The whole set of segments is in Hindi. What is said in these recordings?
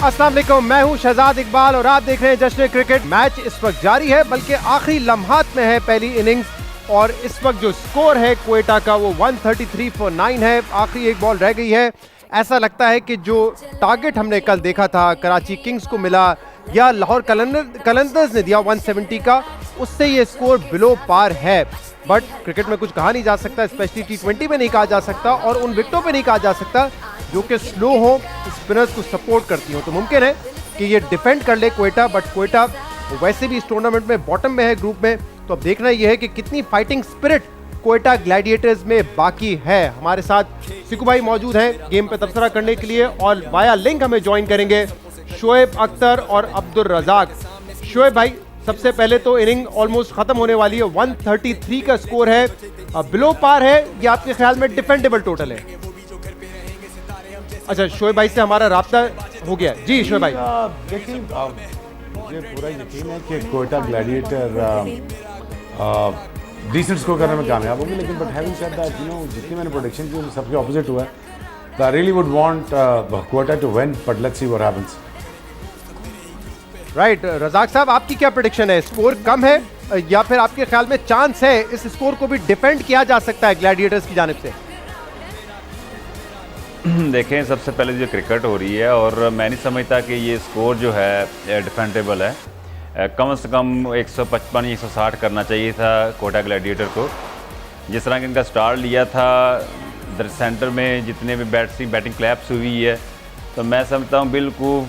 अस्सलाम वालेकुम, मैं हूं शहजाद इकबाल और आप देख रहे हैं जश्न क्रिकेट। मैच इस वक्त जारी है, बल्कि आखिरी लम्हात में है पहली इनिंग्स और इस वक्त जो स्कोर है क्वेटा का वो 133 फॉर 9 है। आखिरी एक बॉल रह गई है। ऐसा लगता है कि जो टारगेट हमने कल देखा था कराची किंग्स को मिला या लाहौर कलंदर्स ने दिया 170 का, उससे ये स्कोर बिलो पार है। बट क्रिकेट में कुछ कहा नहीं जा सकता, स्पेशली T20 में नहीं कहा जा सकता और उन विकेटों पे नहीं कहा जा सकता जो कि स्लो हो, स्पिनर्स को सपोर्ट करती हो। तो मुमकिन है कि ये डिफेंड कर ले क्वेटा, बट क्वेटा वैसे भी इस टूर्नामेंट में बॉटम में है ग्रुप में। तो अब देखना यह है कि कितनी फाइटिंग स्पिरिट क्वेटा ग्लैडिएटर्स में बाकी है। हमारे साथ सिकू भाई मौजूद हैं गेम पे तबसरा करने के लिए और वाया लिंक हमें ज्वाइन करेंगे शोएब अख्तर और अब्दुल रजाक। शोएब भाई, सबसे पहले तो इनिंग ऑलमोस्ट खत्म होने वाली है, 133 का स्कोर है, बिलो पार है या आपके ख्याल में डिफेंडेबल टोटल है? अच्छा, शोएब भाई से हमारा राब्ता हो गया। जी शोएब भाई। देखिए, मुझे पूरा यकीन है कि कोयटा ग्लैडिएटर डिसेंट स्कोर करने में कामयाब होगी, लेकिन but having said that, you know, जितनी मैंने प्रोडिक्शन की सबके ऑपोजिट हुआ है। I really would want Quetta to win, but let's see what happens. Right, Razzaq sahab आपकी क्या प्रेडिक्शन है? स्कोर कम है या फिर आपके ख्याल में चांस है इस स्कोर को भी डिफेंड किया जा सकता है ग्लैडिएटर्स की जानिब से? देखें, सबसे पहले जो क्रिकेट हो रही है और मैं नहीं समझता कि ये स्कोर जो है डिफेंडेबल है। कम से कम 155 या 160 करना चाहिए था कोटा ग्लैडिएटर को। जिस तरह कि इनका स्टार्ट लिया था सेंटर में जितने भी बैटिंग क्लैप्स हुई है, तो मैं समझता हूँ बिल्कुल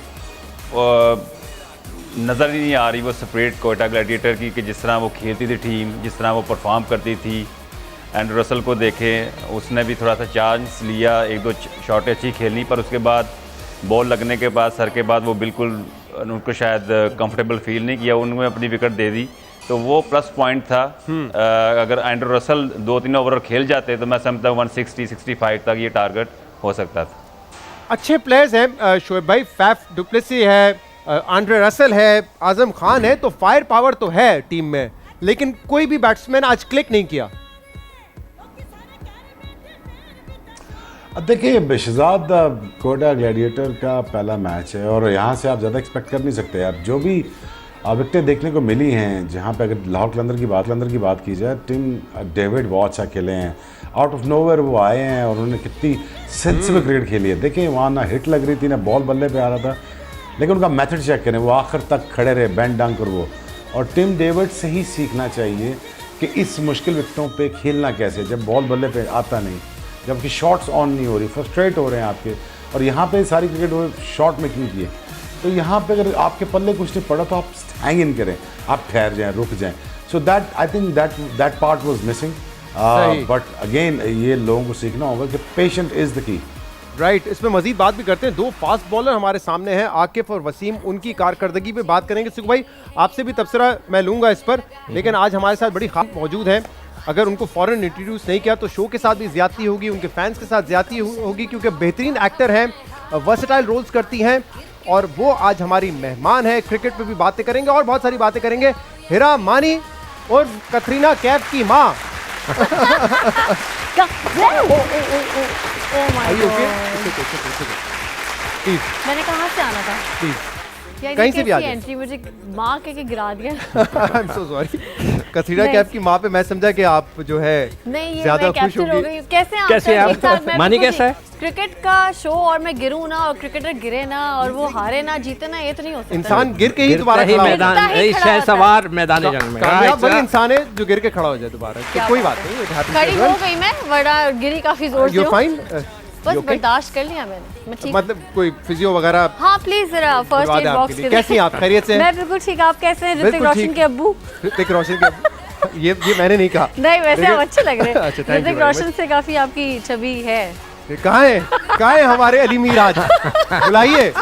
नज़र ही नहीं आ रही वो स्प्रिट कोटा ग्लैडिएटर की कि जिस तरह वो खेलती थी टीम, जिस तरह वो परफॉर्म करती थी। एंड्रू रसल को देखें, उसने भी थोड़ा सा चांस लिया, एक दो शॉटें अच्छी खेलनी, पर उसके बाद बॉल लगने के बाद सर के बाद वो बिल्कुल उनको शायद कंफर्टेबल फील नहीं किया, उन्होंने अपनी विकेट दे दी। तो वो प्लस पॉइंट था। अगर एंड्रू रसल 2-3 ओवर खेल जाते तो मैं समझता हूँ 160-165 तक ये टारगेट हो सकता था। अच्छे प्लेयर्स हैं शोएब भाई, फैफ डुप्लेसी है, एंड्रू रसल है, आजम खान है, तो फायर पावर तो है टीम में, लेकिन कोई भी बैट्समैन आज क्लिक नहीं किया। अब देखिए शहजाद, कोटा ग्लैडिएटर का पहला मैच है और यहाँ से आप ज़्यादा एक्सपेक्ट कर नहीं सकते यार। जो भी विकेटें देखने को मिली हैं, जहाँ पे अगर लाहौर कलंदर की बात की जाए, टीम डेविड बहुत अच्छा खेले हैं, आउट ऑफ नोवेयर वो आए हैं और उन्होंने कितनी सेंसिबल क्रिकेट खेली है। देखिए, वहाँ ना हिट लग रही थी ना बॉल बल्ले पे आ रहा था, लेकिन उनका मेथड चेक करें, वो आखिर तक खड़े रहे बैंड डांग कर वो। और टिम डेविड से ही सीखना चाहिए कि इस मुश्किल विकेटों पे खेलना कैसे, जब बॉल बल्ले पे आता नहीं, जबकि शॉट्स ऑन नहीं हो रही, फ्रस्ट्रेट हो रहे हैं आपके। और यहाँ पे सारी क्रिकेट वो शॉट मेकिंग की है, तो यहाँ पे अगर आपके पल्ले कुछ नहीं पड़ा तो आप हैंग इन करें, आप ठहर जाएं, रुक जाएं। So that I think that part was missing. But again ये लोगों को सीखना होगा कि patient is the key. Right, इसमें मजीद बात भी करते हैं। दो फास्ट बॉलर हमारे सामने हैं, आकिफ और वसीम, उनकी कारकर्दगी पे बात करेंगे। सिकू भाई, आपसे भी तबसरा मैं लूँगा इस पर, लेकिन आज हमारे साथ बड़ी खास मौजूद है। अगर उनको फ़ौरन इंट्रोड्यूस नहीं किया तो शो के साथ भी ज़्यादती होगी, उनके फैंस के साथ ज़्यादती होगी, क्योंकि बेहतरीन एक्टर हैं, वर्सेटाइल रोल्स करती हैं और वो आज हमारी मेहमान है। क्रिकेट पे भी बातें करेंगे और बहुत सारी बातें करेंगे। हिरा मानी और कतरीना कैफ की माँ। मैंने कहाँ से आना था? कहीं से भी आ एंट्री मुझे माँ के गिरा दिया। I am so sorry. Katrina Kaif की माँ पे मैं समझा कि आप जो है ज्यादा खुश हो गई। कैसे आप? मानी कैसा है? क्रिकेट का शो और मैं गिरूं ना और क्रिकेटर गिरे ना और वो हारे ना जीते ना, ये तो नहीं हो सकता। इंसान गिर के ही दोबारा सवार मैदान जंग में वही इंसान है जो गिर के खड़ा हो जाए दोबारा। तो कोई बात नहीं, खड़ी हो गई मैं, वरना गिरी काफी जोर से। You fine? बस बर्दाश्त कर लिया मैंने, मैं ठीक। मतलब कोई फिजियो वगैरह? हाँ प्लीज जरा फर्स्ट एड बॉक्स के। कैसी आप? खैरियत से? मैं बिल्कुल ठीक, आप कैसे हैं? ऋतिक रोशन के अब्बू। ऋतिक रोशन के अब्बू? ये मैंने नहीं कहा। नहीं, वैसे आप अच्छे लग रहे हैं। अच्छा, ऋतिक रोशन से काफी आपकी छवि है। कहाँ है हमारे अली मीर? आज बुलाइए,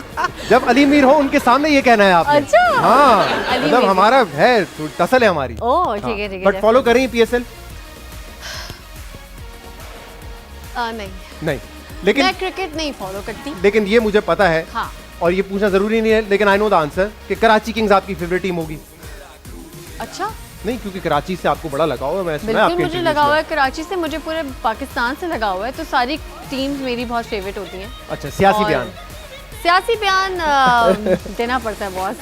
जब अली मीर हो उनके सामने ये कहना है आपने। अच्छा, हाँ, मतलब हमारा है, तसल है हमारी। ओह ठीक है ठीक है। बट फॉलो कर रही हैं PSL? नहीं, लेकिन मैं क्रिकेट नहीं फॉलो करती, लेकिन ये मुझे पता है। हाँ। और ये पूछना जरूरी नहीं है, लेकिन आई नो द आंसर कि कराची किंग्स आपकी फेवरेट टीम होगी। अच्छा, नहीं, क्योंकि कराची से आपको बड़ा लगाव है। मैं बिल्कुल मुझे लगा हुआ है कराची से, मुझे पूरे पाकिस्तान से लगा हुआ है, तो सारी टीम्स मेरी बहुत फेवरेट होती हैं। अच्छा, सियासी बयान? सियासी बयान देना पड़ता है बहुत।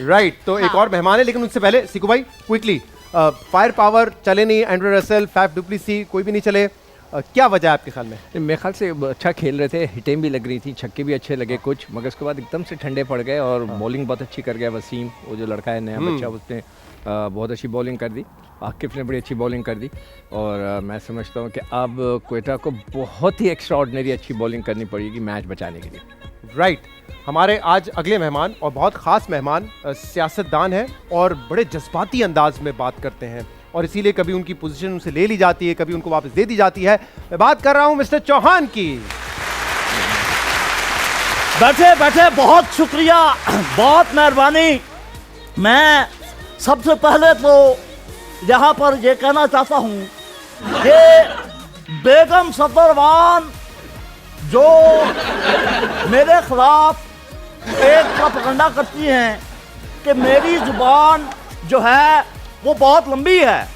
राइट, तो एक और मेहमान है, लेकिन उससे पहले सिकू भाई क्विकली, फायर पावर चले नहीं, एंड्रू रसेल, फैफ डुप्लेसी कोई भी नहीं चले, क्या वजह है आपके ख्याल में? मेरे ख्याल से अच्छा खेल रहे थे, हिटें भी लग रही थी, छक्के भी अच्छे लगे कुछ, मगर उसके बाद एकदम से ठंडे पड़ गए और बॉलिंग बहुत अच्छी कर गया वसीम, वो जो लड़का है नया बच्चा, उसने बहुत अच्छी बॉलिंग कर दी। आकिफ ने बड़ी अच्छी बॉलिंग कर दी और मैं समझता हूँ कि अब क्वेटा को बहुत ही एक्स्ट्राऑर्डिनरी अच्छी बॉलिंग करनी पड़ेगी मैच बचाने के लिए। राइट, हमारे आज अगले मेहमान और बहुत ख़ास मेहमान सियासतदान हैं और बड़े जज्बाती अंदाज में बात करते हैं और इसीलिए कभी उनकी पोजीशन उनसे ले ली जाती है, कभी उनको वापस दे दी जाती है। मैं बात कर रहा हूं मिस्टर चौहान की। बैठे बैठे, बहुत शुक्रिया, बहुत मेहरबानी। मैं सबसे पहले तो यहाँ पर ये कहना चाहता हूँ कि बेगम सफदरवान जो मेरे खिलाफ एक प्रोपेगेंडा करती हैं कि मेरी जुबान जो है वो बहुत लंबी है,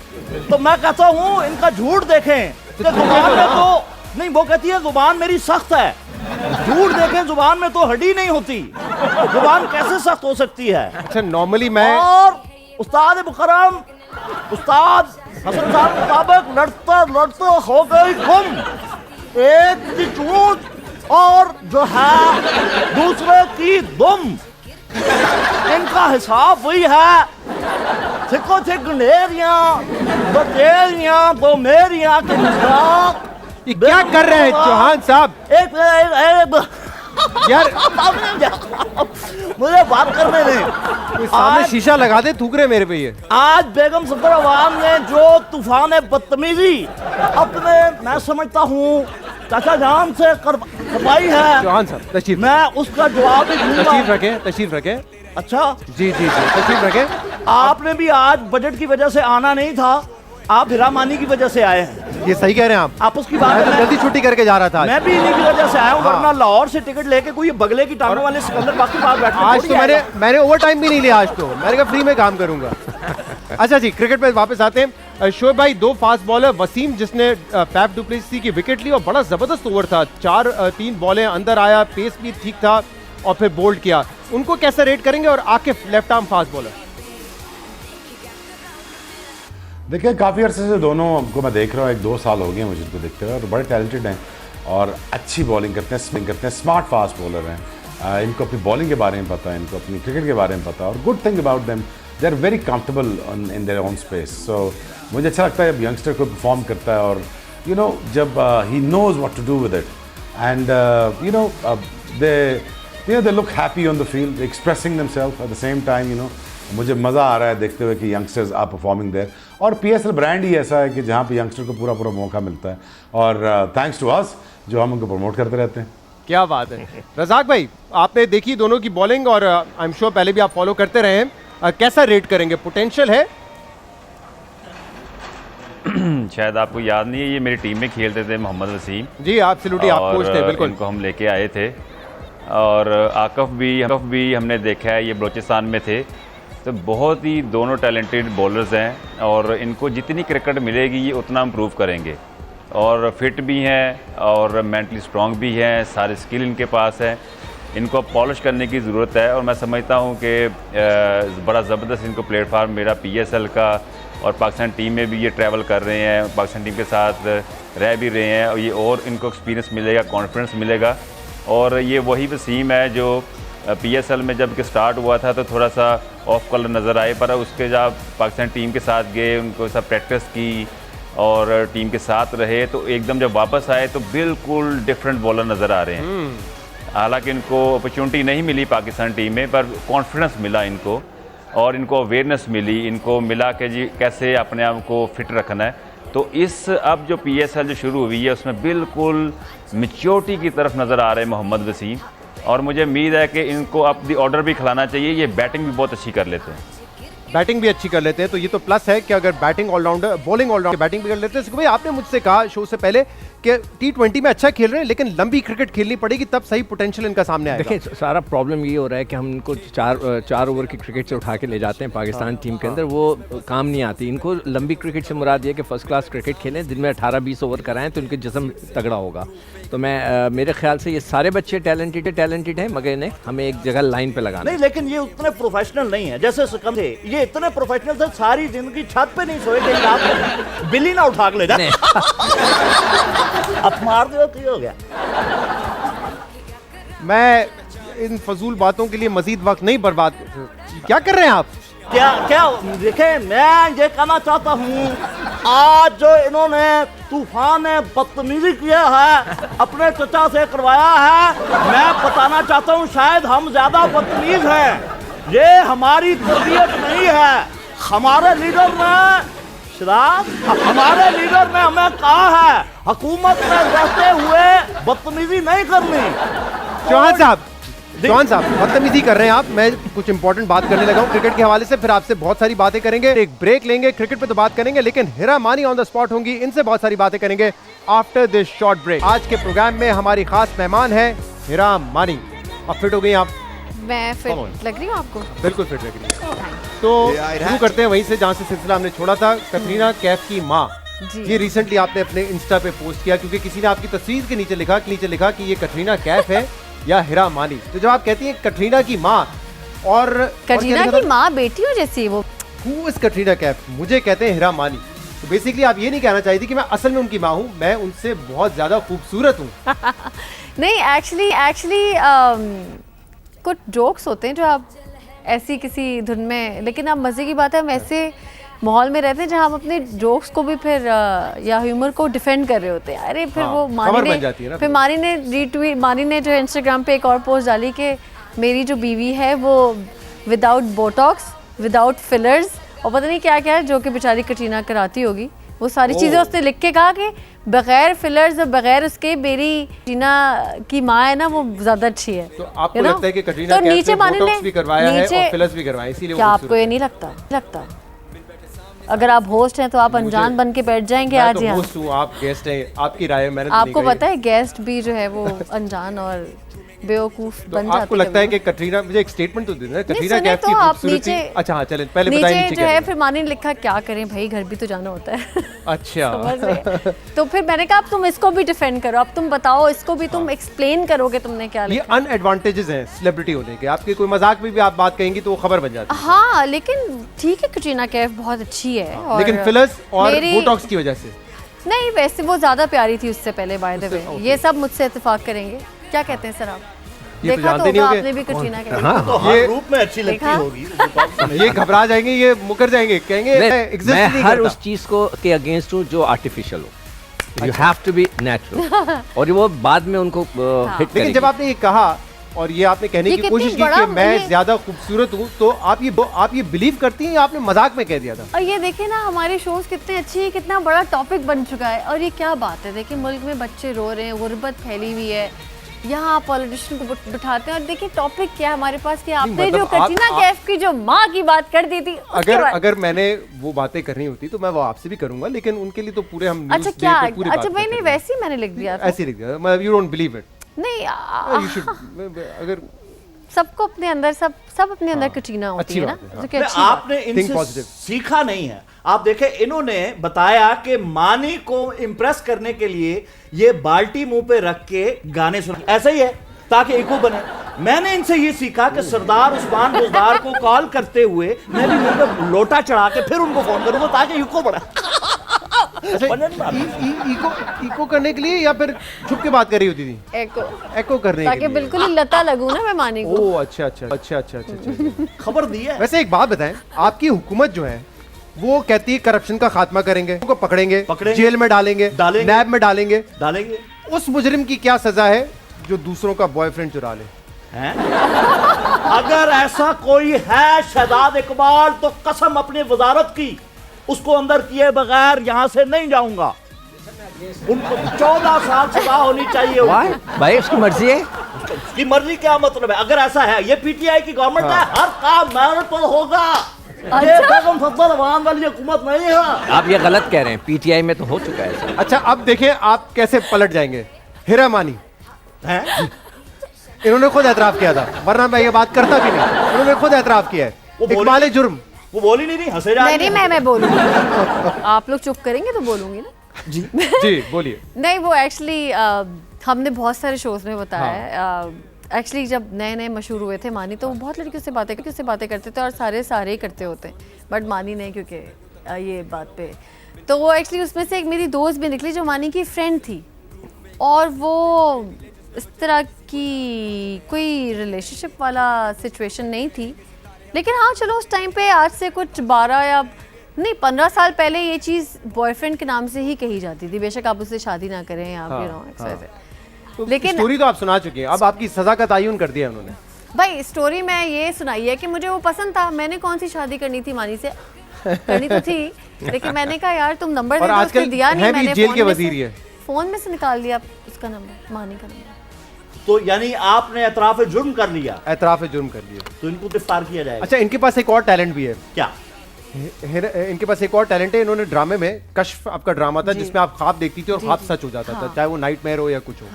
तो मैं कहता हूँ इनका झूठ देखें कि जुबान में तो नहीं, वो कहती है जुबान मेरी सख्त है, झूठ देखें जुबान में तो हड्डी नहीं होती, जुबान कैसे सख्त हो सकती है? अच्छा, नॉर्मली मैं और उस्ताद मुकर्रम उस्ताद हसन साहब के मुताबिक लड़ते लड़ते हो गई गुम, एक की चूत और जो है दूसरे की दुम, इनका हिसाब वही है, थिको थिक गंडेरियां दो तेरियां दो मेरियां के मजाक। ये क्या कर रहे हैं चौहान साहब? एक यार मुझे बात करने दें। कोई सामने शीशा लगा दे, थूक रहे मेरे पे ये। आज बेगम सफदरवान ने जो तूफान बदतमीजी अपने, मैं समझता हूँ चाचा जान से करवाई है, चौहान साहब तशरीफ, मैं उसका जवाब भी दूंगा। तशरीफ रखें, तशरीफ रखें। अच्छा जी जी जी, तशरीफ रखें। आपने भी आज बजट की वजह से आना नहीं था, आप हिरामानी की वजह से आए हैं। ये सही कह रहे हैं आप उसकी बात मैं तो जल्दी छुट्टी करके जा रहा था आज। मैं भी इन्हीं की वजह से आया हूँ, हाँ। वरना लाहौर से टिकट लेके कोई बगले की टांगों वाले सिकंदर बाकी बात बैठने आज थोड़ी तो आएगा। मैंने ओवर टाइम भी नहीं लिया, आज तो मैंने कहा फ्री में काम करूंगा। अच्छा जी, क्रिकेट पे वापस आते हैं। शोएब भाई, दो फास्ट बॉलर, वसीम जिसने फैफ डुप्लेसी की विकेट ली और बड़ा जबरदस्त ओवर था, 3 बॉलें अंदर आया, पेस भी ठीक था और फिर बोल्ड किया, उनको कैसे रेट करेंगे? और Akif left arm fast bowler. देखिए, काफ़ी अरसे से दोनों को मैं देख रहा हूँ, 1-2 साल हो गए मुझे इनको देखते हुए, और बड़े टैलेंटेड हैं और अच्छी बॉलिंग करते हैं, स्पिन करते हैं, स्मार्ट फास्ट बॉलर हैं। इनको अपनी बॉलिंग के बारे में पता है, इनको अपनी क्रिकेट के बारे में पता है, और good thing about them, they are very comfortable in their own space. So मुझे अच्छा लगता है जब यंगस्टर को परफॉर्म करता है और यू नो जब he knows what to do with it, and they look happy on the field, expressing themselves at the same time. You know, मुझे मज़ा आ रहा है देखते हुए कि यंगस्टर्स आर परफॉर्मिंग देयर, और PSL ब्रांड ही ऐसा है कि जहाँ पे यंगस्टर को पूरा मौका मिलता है, और थैंक्स टू अस जो हम उनको प्रमोट करते रहते हैं। क्या बात है। रज़ाक भाई, आपने देखी दोनों की बॉलिंग और आई एम श्योर पहले भी आप फॉलो करते रहे हैं, कैसा रेट करेंगे? पोटेंशियल है? शायद आपको याद नहीं है, ये मेरी टीम में खेलते थे मोहम्मद वसीम जी, एब्सोल्युटली, आप कोच थे, बिल्कुल। इनको हम लेके आए थे, और आकफ भी हमने देखा है, ये बलोचिस्तान में थे, तो बहुत ही दोनों टैलेंटेड बॉलर्स हैं और इनको जितनी क्रिकेट मिलेगी ये उतना इम्प्रूव करेंगे, और फिट भी हैं और मेंटली स्ट्रॉन्ग भी हैं, सारे स्किल इनके पास है, इनको अब पॉलिश करने की ज़रूरत है। और मैं समझता हूँ कि बड़ा ज़बरदस्त इनको प्लेटफार्म मेरा PSL का, और पाकिस्तान टीम में भी ये ट्रैवल कर रहे हैं, पाकिस्तान टीम के साथ रह भी रहे हैं, और ये और इनको एक्सपीरियंस मिलेगा, कॉन्फिडेंस मिलेगा। और ये वही वसीम है जो PSL में जब स्टार्ट हुआ था तो थोड़ा सा ऑफ कलर नज़र आए, पर उसके जब पाकिस्तान टीम के साथ गए, उनको सब प्रैक्टिस की और टीम के साथ रहे, तो एकदम जब वापस आए तो बिल्कुल डिफरेंट बॉलर नज़र आ रहे हैं। हालांकि इनको अपॉर्चुनिटी नहीं मिली पाकिस्तान टीम में, पर कॉन्फिडेंस मिला इनको, और इनको अवेयरनेस मिली, इनको मिला कि जी कैसे अपने आप को फिट रखना है। तो इस अब जो PSL जो शुरू हुई है उसमें बिल्कुल मैच्योरिटी की तरफ नज़र आ रहे हैं मोहम्मद वसीम, और मुझे उम्मीद है कि इनको अब दी ऑर्डर भी खिलाना चाहिए। ये बैटिंग भी बहुत अच्छी कर लेते हैं, बैटिंग भी अच्छी कर लेते हैं, तो ये तो प्लस है कि अगर batting allrounder, bowling allrounder, batting भी कर लेते हैं। भाई, आपने मुझसे कहा शो से पहले कि T20 में अच्छा खेल रहे हैं लेकिन लंबी क्रिकेट खेलनी पड़ेगी तब सही पोटेंशियल इनका सामने आएगा। देखिए सारा प्रॉब्लम ये हो रहा है कि हम इनको चार ओवर की क्रिकेट से उठा के ले जाते हैं पाकिस्तान टीम के अंदर, वो काम नहीं आती। इनको लंबी क्रिकेट से मुराद ये कि फर्स्ट क्लास क्रिकेट खेलें, दिन में 18-20 ओवर कराएं तो इनके जिस्म तगड़ा होगा। तो मैं मेरे ख्याल से ये सारे बच्चे टैलेंटेड हैं, मगर इन्हें हमें एक जगह लाइन पे लगाना नहीं, लेकिन ये उतने प्रोफेशनल नहीं है जैसे सिकम थे। ये इतने प्रोफेशनल थे, सारी जिंदगी छत पे नहीं सोए कि आप बिल्ली ना उठा के ले जाए। अब मार दो तो ये हो गया। मैं इन फजूल बातों के लिए मजीद वक्त नहीं बर्बाद। क्या कर रहे हैं आप? क्या देखें, मैं ये कहना चाहता हूँ, आज जो इन्होंने तूफान बदतमीजी किया है, अपने चचा से करवाया है, मैं बताना चाहता हूँ शायद हम ज्यादा बदतमीज हैं। ये हमारी तरबियत नहीं है। हमारे लीडर ने हमें कहा है हुकूमत में रहते हुए बदतमीजी नहीं करनी। चौहान साहब बदतमीजी कर रहे हैं आप। मैं कुछ इंपॉर्टेंट बात करने लगा हूं क्रिकेट के हवाले से, फिर आपसे बहुत सारी बातें करेंगे। एक ब्रेक लेंगे, क्रिकेट पे तो बात करेंगे लेकिन हिरा मानी ऑन द स्पॉट होंगी, इनसे बहुत सारी बातें करेंगे आफ्टर दिस शॉर्ट ब्रेक। आज के प्रोग्राम में हमारी खास मेहमान है हिरा मानी। अब फिट हो गई आप? मैं फिट लग रही हूँ आपको? बिल्कुल फिट लग रही है। तो शुरू करते हैं वहीं से जहाँ से सिलसिला हमने छोड़ा था। कटरीना कैफ की माँ, ये रिसेंटली आपने अपने इंस्टा पे पोस्ट किया क्योंकि किसी ने आपकी तस्वीर के नीचे लिखा कि ये कटरीना कैफ है या हिरा मानी। तो जब आप कहती हैं कटरीना की माँ और कटरीना की माँ बेटियों जैसी, वो हु इज कटरीना कैफ, मुझे कहते हैं हिरा मानी। तो बेसिकली आप ये नहीं कहना चाहती कि मैं असल में उनकी माँ हूँ, मैं उनसे बहुत ज्यादा खूबसूरत हूँ। नहीं, एक्चुअली कुछ जोक्स होते हैं जो आप ऐसी किसी धुन में, लेकिन अब मज़े की बात है हम ऐसे माहौल में रहते हैं जहाँ हम अपने जोक्स को भी फिर या ह्यूमर को डिफेंड कर रहे होते हैं। अरे फिर वो मानी ने जो इंस्टाग्राम पे एक और पोस्ट डाली कि मेरी जो बीवी है वो विदाउट बोटॉक्स, विदाउट फिलर्स और पता नहीं क्या क्या है जो कि बेचारी कटरीना कराती होगी, वो सारी चीज़ें उसने लिख के कहा कि बगैर फिलर्स और बगैर उसके मेरी कटरीना की माँ है ना वो ज्यादा अच्छी है। तो आपको लगता है कि कटरीना तो नीचे बोटॉक्स भी करवाया है और फिलर्स भी करवाया, इसीलिए क्या आपको ये नहीं लगता? अगर आप होस्ट हैं तो आप अनजान बन के बैठ जाएंगे आज यहाँ? होस्ट हूँ, आप गेस्ट हैं, आपकी राय मैंने आपको पता है गेस्ट भी जो है वो अनजान और बेवकूफ बन जाते हैं। आपको लगता है कि कटरीना, मुझे एक स्टेटमेंट तो दे देना, कटरीना कैफ की खूबसूरती। अच्छा हाँ चलें, पहले बताइए नीचे जो है फिर मानी ने लिखा क्या करें भाई, घर भी तो जाना होता है। अच्छा तो फिर मैंने कहा अब तुम इसको भी डिफेंड करो, अब तुम बताओ इसको भी, तुम एक्सप्लेन करो कि तुमने क्या लिखा। ये अनएडवांटेजेस हैं सेलिब्रिटी होने के, आपके कोई मजाक में भी आप बात कहेंगी तो वो खबर बन जाती है। हाँ लेकिन ठीक है, कटरीना कैफ बहुत अच्छी है, लेकिन फिलर्स और बोटॉक्स की वजह से नहीं, वैसे वो ज्यादा प्यारी थी उससे पहले। बाय द वे ये सब मुझसे इत्तेफाक करेंगे, क्या कहते हैं सर आप? ये देखा तो होगा आपने भी कटरीना कैफ। हाँ, तो हर रूप में अच्छी लगती होगी। ये घबरा जाएंगे, ये मुकर जाएंगे, कहेंगे मैं हर उस चीज को के अगेंस्ट हूँ जो आर्टिफिशियल हो। You have to be natural और वो बाद में उनको हिट। लेकिन जब आपने ये कहा और ये आपने कहने की कोशिश की कि मैं ज्यादा खूबसूरत हूँ, तो आप ये बिलीव करती हैं या आपने मजाक में कह दिया था? और ये देखिए ना हमारे शोज कितने अच्छे, कितना बड़ा टॉपिक बन चुका है। और ये क्या बात है, देखिए मुल्क में बच्चे रो रहे हैं, गुर्बत फैली हुई है, यहाँ पॉलिटिशियन को बिठाते हैं और देखिए टॉपिक क्या है हमारे पास कि आपने जो कटरीना कैफ की जो माँ की बात कर दी थी, अगर मैंने वो बातें करनी होती तो मैं वो आपसे भी करूंगा, लेकिन उनके लिए तो पूरे हम अच्छा क्या अच्छा भाई नहीं, वैसे ही मैंने लिख दिया था, ऐसे लिख दिया। You don't believe it? नहीं, अगर सबको अपने अंदर सब अपने अंदर कटरीना होती है ना, जो कि अच्छी आपने इनसे सीखा नहीं है। आप देखें इन्होंने बताया कि मानी को इम्प्रेस करने के लिए ये बाल्टी मुंह पे रख के गाने सुन, ऐसा ही है ताकि इको बने। मैंने इनसे ये सीखा कि सरदार उस्मान बुजदार को कॉल करते हुए मैं भी मुंह पे लोटा चढ़ा के फिर उनको फोन करूंगा ताकि इको बने। इको करने के लिए या फिर छुप के बात कर रही होती थी? एको करने ताकि बिल्कुल ही लता लगूं ना मैं मानी को। ओह अच्छा। खबर दी है। वैसे एक बात बताएं, आपकी हुकूमत जो है वो कहती है करप्शन का खात्मा करेंगे, उनको पकड़ेंगे, जेल में डालेंगे, नैब में डालेंगे। उस मुजरिम की क्या सजा है जो दूसरों का बॉयफ्रेंड चुरा ले? अगर ऐसा कोई है शहजाद इकबाल तो कसम अपनी वजारत की उसको अंदर किए बगैर यहां से नहीं जाऊंगा। उनको 14 साल सजा होनी चाहिए। भाई उसकी मर्जी है। उसकी मर्जी क्या मतलब है? अगर ऐसा है, ये पीटीआई की गवर्नमेंट है, हर काम मेरिट पर होगा। ये बेगम सत्तर अवाम वाली हुकूमत नहीं है। आप ये गलत कह रहे हैं, पीटीआई में तो हो चुका है सर। अच्छा अब देखें आप कैसे पलट जाएंगे। हीरा मानी हैं? इन्होंने खुद एतराफ किया था, वरना मैं ये बात करता भी नहीं। उन्होंने खुद एतराफ किया है, वो बोली- इकबाल जुर्म। वो बोली नहीं, हंसे जा रही नहीं है। मैं बोलूंगी। आप लोग चुप करेंगे तो बोलूंगी ना। जी बोलिए। नहीं वो एक्चुअली हमने बहुत सारे शोज में बताया है। एक्चुअली जब नए नए मशहूर हुए थे मानी, तो वो बहुत लड़कियों से बातें करते थे और सारे ही करते होते, बट मानी नहीं, क्योंकि ये बात पे तो वो एक्चुअली उसमें से एक मेरी दोस्त भी निकली जो मानी की फ्रेंड थी, और वो इस तरह की कोई रिलेशनशिप वाला सिचुएशन नहीं थी, लेकिन हाँ चलो उस टाइम पे आज से कुछ 12 या नहीं 15 साल पहले ये चीज़ बॉयफ्रेंड के नाम से ही कही जाती थी, बेशक आप उससे शादी ना करें या हाँ, यू नो एक्स तो लेकिन स्टोरी तो आप सुना चुके हैं, अब आपकी सजा का तयन कर दिया उन्होंने। भाई स्टोरी में ये सुनाई है कि मुझे वो पसंद था, मैंने कौन सी शादी करनी थी मानी से, करनी तो थी, लेकिन मैंने कहा यार तुम नंबर और दे दो, आजकल उसने दिया नहीं, हैं भी मैंने जेल फोन के में वजीर से- ये। फोन में से निकाल दिया उसका नंबर, मानी का नंबर। तो यानी आपने एतराफ जुर्म कर लिया, एतराफ जुर्म कर दिया। तो इनको गिरफ्तार किया जाएगा। अच्छा इनके पास एक और टैलेंट भी है। क्या? इनके पास एक और टैलेंट है, इन्होंने ड्रामे में कश्फ आपका ड्रामा था जिसमें आप ख्वाब देखती थी और ख्वाब सच हो जाता था, चाहे वो नाइटमेयर हो या कुछ हो।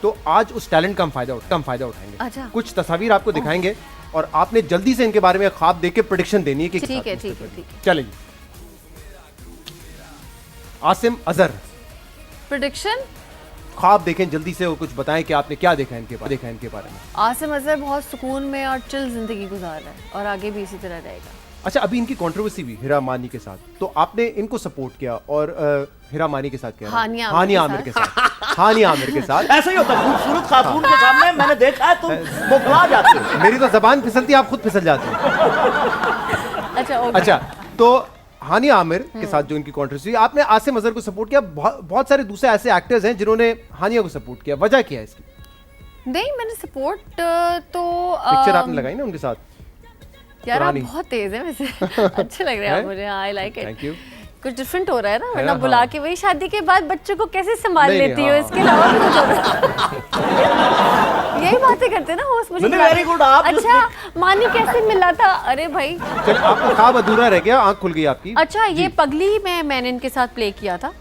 तो आज उस टैलेंट का हम फायदा उठाएंगे। अच्छा। कुछ तस्वीर आपको दिखाएंगे और आपने जल्दी से इनके बारे में ख्वाब देख के प्रेडिक्शन देनी है कि ठीक है ठीक है ठीक है। चलिए आसिम अजहर प्रेडिक्शन ख्वाब देखें जल्दी से और कुछ बताएं कि आपने क्या देखा इनके बारे में। आसिम अजहर बहुत सुकून में और चिल जिंदगी गुजार रहा है और आगे भी इसी तरह रहेगा। अच्छा अभी इनकी कंट्रोवर्सी भी हीरा मानी के साथ, तो आपने इनको सपोर्ट किया और हीरा मानी के साथ क्या हानिया आमिर के साथ हानिया आमिर के साथ ऐसा ही होता है, खूबसूरत खातून के सामने मैंने देखा है, तुम बौखला जाते हो। मेरी तो जबान फिसलती है, आप खुद फिसल जाते हैं। अच्छा ओके। अच्छा तो हानिया आमिर के साथ जो इनकी कंट्रोवर्सी, आपने आसिम अजहर को सपोर्ट किया, बहुत सारे दूसरे ऐसे एक्टर्स हैं जिन्होंने हानिया को सपोर्ट किया, वजह क्या है इसकी? नहीं मैंने सपोर्ट तो पिक्चर आपने लगाई ना उनके साथ? यार आप पुरानी। बहुत तेज हैं वैसे अच्छे लग रहे हैं आप मुझे, I like it. Thank you. कुछ डिफरेंट हो रहा है ना, वरना हाँ। बुला के वही शादी के बाद बच्चों को कैसे संभाल नहीं, लेती हो, हाँ। इसके अलावा भी कुछ होता यही बातें करते हैं ना होस्ट मुझे नहीं, बुला के। very good, आप जो अच्छा मानी कैसे मिला था? अरे भाई चल आपका ख्वाब अधूरा रह गया, आंख खुल गई आपकी। अच्छा ये पगली में मैंने इनके साथ प्ले किया था,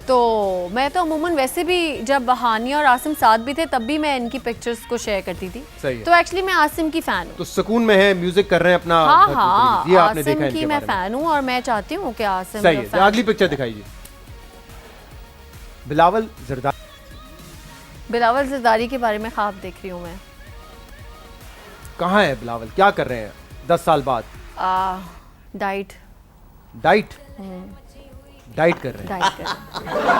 तो मैं तो अमूमन वैसे भी जब हानिया और आसिम साथ भी थे तब भी मैं इनकी पिक्चर्स को शेयर करती थी, सही है। तो एक्चुअली मैं आसिम की फैन हूँ। तो सुकून में है, म्यूजिक कर रहे हैं अपना। हाँ भरपूर हाँ तरीके से। ये आपने देखा आसिम इनके की मैं बारे में। फैन हूँ और मैं चाहती हूँ कि आसिम सही जो है, fan- अगली पिक्चर दिखाइए। बिलावल जरदारी। बिलावल जरदारी के बारे में ख्वाब देख रही हूँ मैं। कहाँ है बिलावल, क्या कर रहे हैं 10 साल बाद? डाइट डाइट डाइट कर रहे डाइट कर हैं।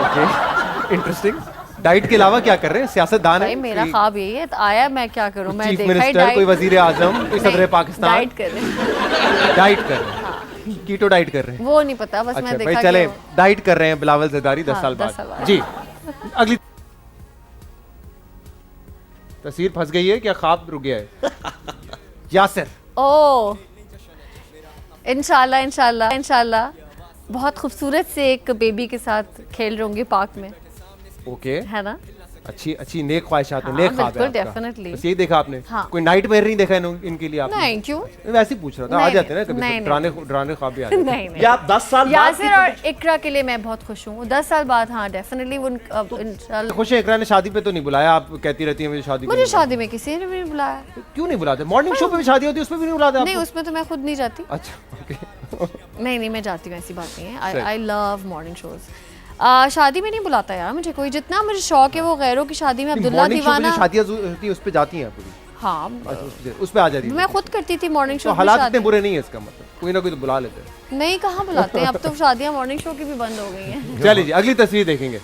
Okay interesting. डाइट के अलावा क्या कर रहे हैं? सियासतदान भाई है? मेरा ख्वाब यही है, तो आया मैं क्या करूँ, मैं चीफ देखा ही मिनिस्टर, कोई वजीर आजम, कोई सदर नहीं, पाकिस्तान? डाइट कर रहे हैं। डाइट कर रहे हैं, कीटो डाइट कर रहे हैं। वो नहीं पता, बस अच्छा मैं भाई देखा चले, कि डाइट कर रहे हैं बिलावल जरदारी 10 हाँ, साल 10 साल बाद। बाद। जी अगली तस्वीर फंस गई है क्या, ख्वाब रुक गया है? यासिर। ओ इंशाल्लाह इंशाल्लाह इंशाल्लाह बहुत खूबसूरत से एक बेबी के साथ खेल रही होंगी पार्क में, ओके है ना? अच्छी अच्छी नेक ख्वाहिशात है, हाँ, नेक ख्वाब है बिल्कुल, आपका। definitely। बस यही देखा आपने? हाँ। कोई नाइटमेयर नहीं देखा इनके लिए आपने? नहीं क्यों? वैसे ही पूछ रहा था, आ नहीं, जाते हैं ना कभी नहीं, तो ड्राने ख्वाब भी आ जाते हैं। नहीं नहीं या आप 10 साल बाद यासिर और इकरा के लिए मैं बहुत खुश हूँ, 10 साल बाद हाँ डेफिनेटली इंशाल्लाह। खुश है, इकरा ने शादी पे तो नहीं बुलाया, आप कहती रहती है मुझे शादी पे मुझे नहीं शादी में किसी ने भी नहीं बुलाया। बुलाया। क्यों नहीं बुलाते? मॉर्निंग शो पे भी शादी होती है, उसमें भी नहीं बुलाते नहीं आपको? उसमें तो मैं खुद नहीं जाती। अच्छा ओके। नहीं नहीं मैं जाती हूँ, ऐसी बात नहीं है। सही। I love morning shows. शादी में नहीं बुलाता यार मुझे कोई, जितना मुझे शौक है वो गैरों की शादी में। अब्दुल्ला मॉर्निंग शो पे दीवाना जो शादियां होती है उस पे जाती हैं आप कभी? हाँ अच्छा, उस पे आ जाती है। मैं खुद करती थी मॉर्निंग तो शो की हालात इतने शादी। बुरे नहीं है, इसका मतलब कोई ना कोई तो बुला लेते हैं। नहीं कहाँ बुलाते हैं, अब तो शादियाँ मॉर्निंग शो की भी बंद हो गई हैं। चलिए जी अगली तस्वीर देखेंगे।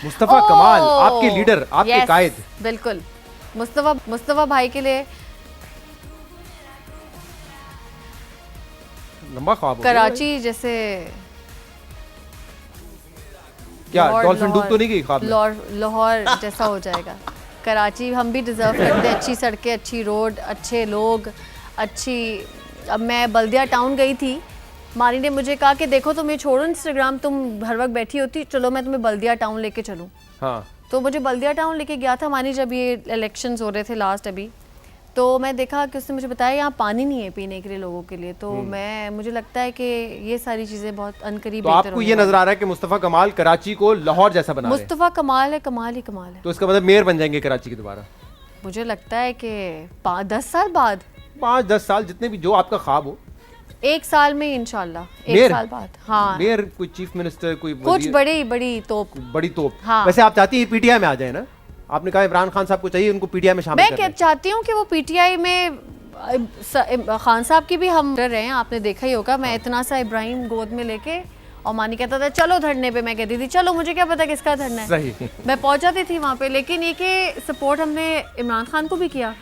मुस्तफा कमाल, आपके लीडर, आपके Yes, कायद। बिल्कुल मुस्तफा भाई के लिए लंबा ख्वाब हो गया। कराची जैसे क्या लाहौर- डॉल्फिन डूब तो नहीं गई ख्वाब में? लाहौर जैसा हो जाएगा। कराची हम भी डिजर्व करते हैं, अच्छी सड़कें, अच्छी रोड, अच्छे लोग, अच्छी। अब मैं बल्दिया टाउन गई थी, मानी ने मुझे कहा कि देखो तुम्हें छोड़ो इंस्टाग्राम, तुम हर वक्त बैठी होती, चलो मैं तुम्हें बल्दिया टाउन लेके चलूँ। हाँ तो मुझे बल्दिया टाउन लेके गया था मानी, जब ये इलेक्शंस हो रहे थे लास्ट अभी, तो मैं देखा कि उसने मुझे बताया यहाँ पानी नहीं है पीने के लिए लोगों के लिए, तो मुझे लगता है कि ये सारी चीज़ें बहुत अनकरीब तो आपको ये नजर आ रहा है कि मुस्तफ़ा कमाल कराची को लाहौर जैसा बना रहे हैं। मुस्तफ़ा कमाल है, कमाल ही कमाल है। तो इसका मतलब मेयर बन जाएंगे कराची के दोबारा? मुझे लगता है कि 10 साल बाद, 5-10 साल, जितने भी जो आपका ख्वाब हो। 1 साल में इंशाल्लाह, 1 मेयर? साल बाद। हाँ, मेयर, कोई चीफ मिनिस्टर, कोई कुछ वजीर, बड़ी तोप। बड़ी तोप। हाँ। वैसे आप चाहती हैं पीटीआई में आ जाए ना? आपने कहा इमरान खान साहब को चाहिए उनको पीटीआई में शामिल मैं कर क्या लें। चाहती हूँ कि वो पीटीआई में खान साहब की भी हम डर रहे हैं, आपने देखा ही होगा। मैं इतना सा इब्राहिम गोद में लेके और मानी कहता था चलो धरने पे, मैं कहती थी चलो, मुझे क्या पता किसका धरना है। सही। मैं पहुंचाती थी वहाँ पे, लेकिन ये कि सपोर्ट हमने इमरान खान को भी किया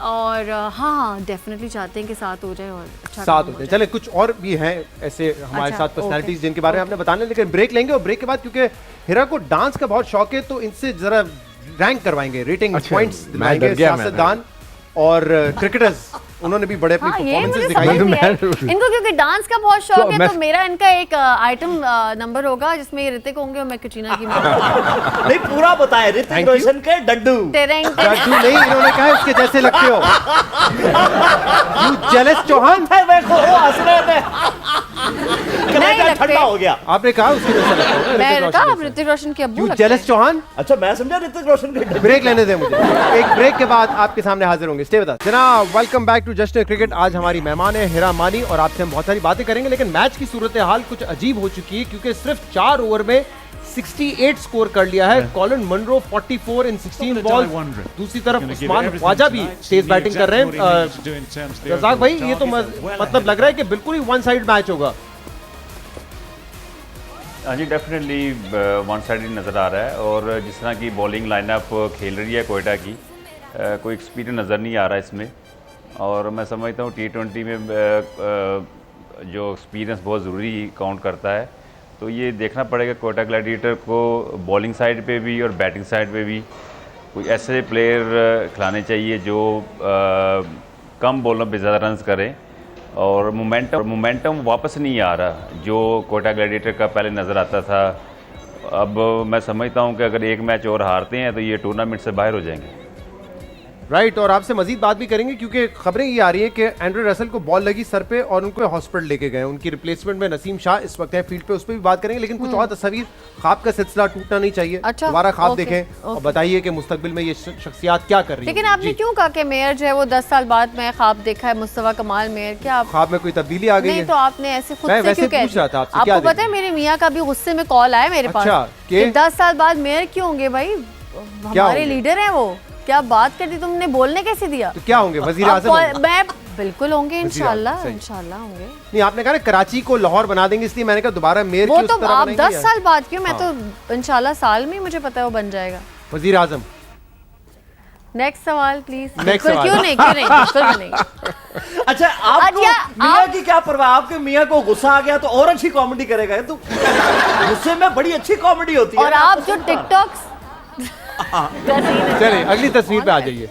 और हाँ डेफिनेटली चाहते हैं कि साथ हो जाए और अच्छा साथ काम होते हैं। जाए। चले कुछ और भी हैं ऐसे हमारे अच्छा, साथ पर्सनालिटीज ओके, जिनके बारे में आपने बताने, लेकिन ब्रेक लेंगे और ब्रेक के बाद क्योंकि हिरा को डांस का बहुत शौक है तो इनसे जरा रैंक करवाएंगे, रेटिंग अच्छा, पॉइंट्स मैं दिलाएंगे। डर गया, मैं सियासतदान और क्रिकेटर्स, उन्होंने भी बड़े अपनी हाँ, ये मुझे परफॉर्मेंसेस समझ दिखाई। नहीं आया। इनको क्योंकि डांस का बहुत शौक है, मैं- तो मेरा इनका एक आइटम नंबर होगा जिसमें ये ऋतिक होंगे और मैं कटरीना की नहीं पूरा बताए, ऋतिक Thank you. रोशन के डड्डू। टेरेंग जादू नहीं, इन्होंने कहा उसके जैसे लगते हो। यू जेलस चौहान, देखो वो हंस रहे थे, कलेजा लगते। ठंडा हो गया। आपने कहा उसके जैसे लगते हो ना, मैं ऋतिक कहा रोशन जैसे। ऋतिक रोशन के अब्बू यू लगते जेलस हैं। चौहान। अच्छा मैं समझा ऋतिक रोशन के डड्डू। ब्रेक लेने दें मुझे, एक ब्रेक के बाद आपके सामने हाजिर होंगे। Stay with us. जनाब, वेलकम बैक टू जश्न क्रिकेट। आज हमारी मेहमान है हिरा मानी और आपसे हम बहुत सारी बातें करेंगे, लेकिन मैच की सूरत हाल कुछ अजीब हो चुकी है क्योंकि सिर्फ 4 ओवर में 68 स्कोर कर लिया है कॉलिन मनरो, 44 इन 16 बॉल। दूसरी तरफ उस्मान ख्वाजा भी तेज बैटिंग कर रहे हैं। रज़ाक भाई, ये तो मतलब लग रहा है कि बिल्कुल ही वन साइड मैच होगा। हाँ जी, डेफिनेटली वन साइडेड नज़र आ रहा है और जिस तरह की बॉलिंग लाइनअप खेल रही है कोयटा की, कोई एक्सपीरियंस नज़र नहीं आ रहा है इसमें। और मैं समझता हूँ T20 में जो एक्सपीरियंस बहुत ज़रूरी काउंट करता है, तो ये देखना पड़ेगा कोयटा ग्लैडिएटर को बॉलिंग साइड पे भी और बैटिंग साइड पे भी कोई ऐसे प्लेयर खिलाने चाहिए जो कम बॉलों पे ज़्यादा रन्स करें। और मोमेंटम वापस नहीं आ रहा जो कोयटा ग्लैडिएटर का पहले नज़र आता था। अब मैं समझता हूँ कि अगर एक मैच और हारते हैं तो ये टूर्नामेंट से बाहर हो जाएंगे। राइट, और आपसे मजीद बात भी करेंगे क्योंकि खबरें ये आ रही हैं कि एंड्रे रसल को बॉल लगी सर पे और उनको हॉस्पिटल लेके गए। उनकी रिप्लेसमेंट में नसीम शाह इस वक्त है फील्ड पे, उस पर भी बात करेंगे। लेकिन कुछ और तस्वीर, ख्वाब का सिलसिला टूटना नहीं चाहिए। अच्छा, दोबारा ख्वाब ओके, देखें और ओके। बताइए कि मुस्तकबिल में ये शख्सियात क्या कर रही है। लेकिन आपने क्यों कहा कि मेयर जो है वो 10 साल बाद मैं ख्वाब देखा है मुस्तफा कमाल मेयर? क्या आप ख्वाब में कोई तब्दीली आ गई नहीं है? तो आपने ऐसे खुद मैं से वैसे क्यों पूछ रहा था कहते? आपसे, क्या आपको पता है देखें? मेरे मियाँ का भी गुस्से में कॉल आया मेरे पास अच्छा, कि कि? 10 साल बाद मेयर क्यों होंगे भाई? हमारे होंगे? लीडर हैं वो, क्या बात करती, तुमने बोलने कैसे दिया? तो क्या होंगे, वजीर अब आज़म होंगे? मैं बिल्कुल होंगे वज़ीर इंशाल्लाह, आज़म, सही। इंशाल्लाह होंगे। नहीं, आपने कहा ना कराची को लाहौर बना देंगे, इसलिए मैंने कहा दोबारा मेयर वो की तो उस तरह आप बनाएंगे 10 या? साल बाद क्यों, मैं तो इंशाल्लाह साल में ही मुझे पता है वो बन जाएगा। वजीर आज़म। नेक्स्ट सवाल प्लीज। Next बिल्कुल, क्यों सवाल। नहीं, क्यों नहीं, बिल्कुल भी नहीं। अच्छा आपको अच्छा, मियाँ की क्या परवाह? आपके मियाँ को गुस्सा आ गया तो और अच्छी कॉमेडी करेगा। तो गुस्से में बड़ी अच्छी कॉमेडी होती है। और आप जो टिकटॉक्स चलिए अगली तस्वीर पे आ जाइए।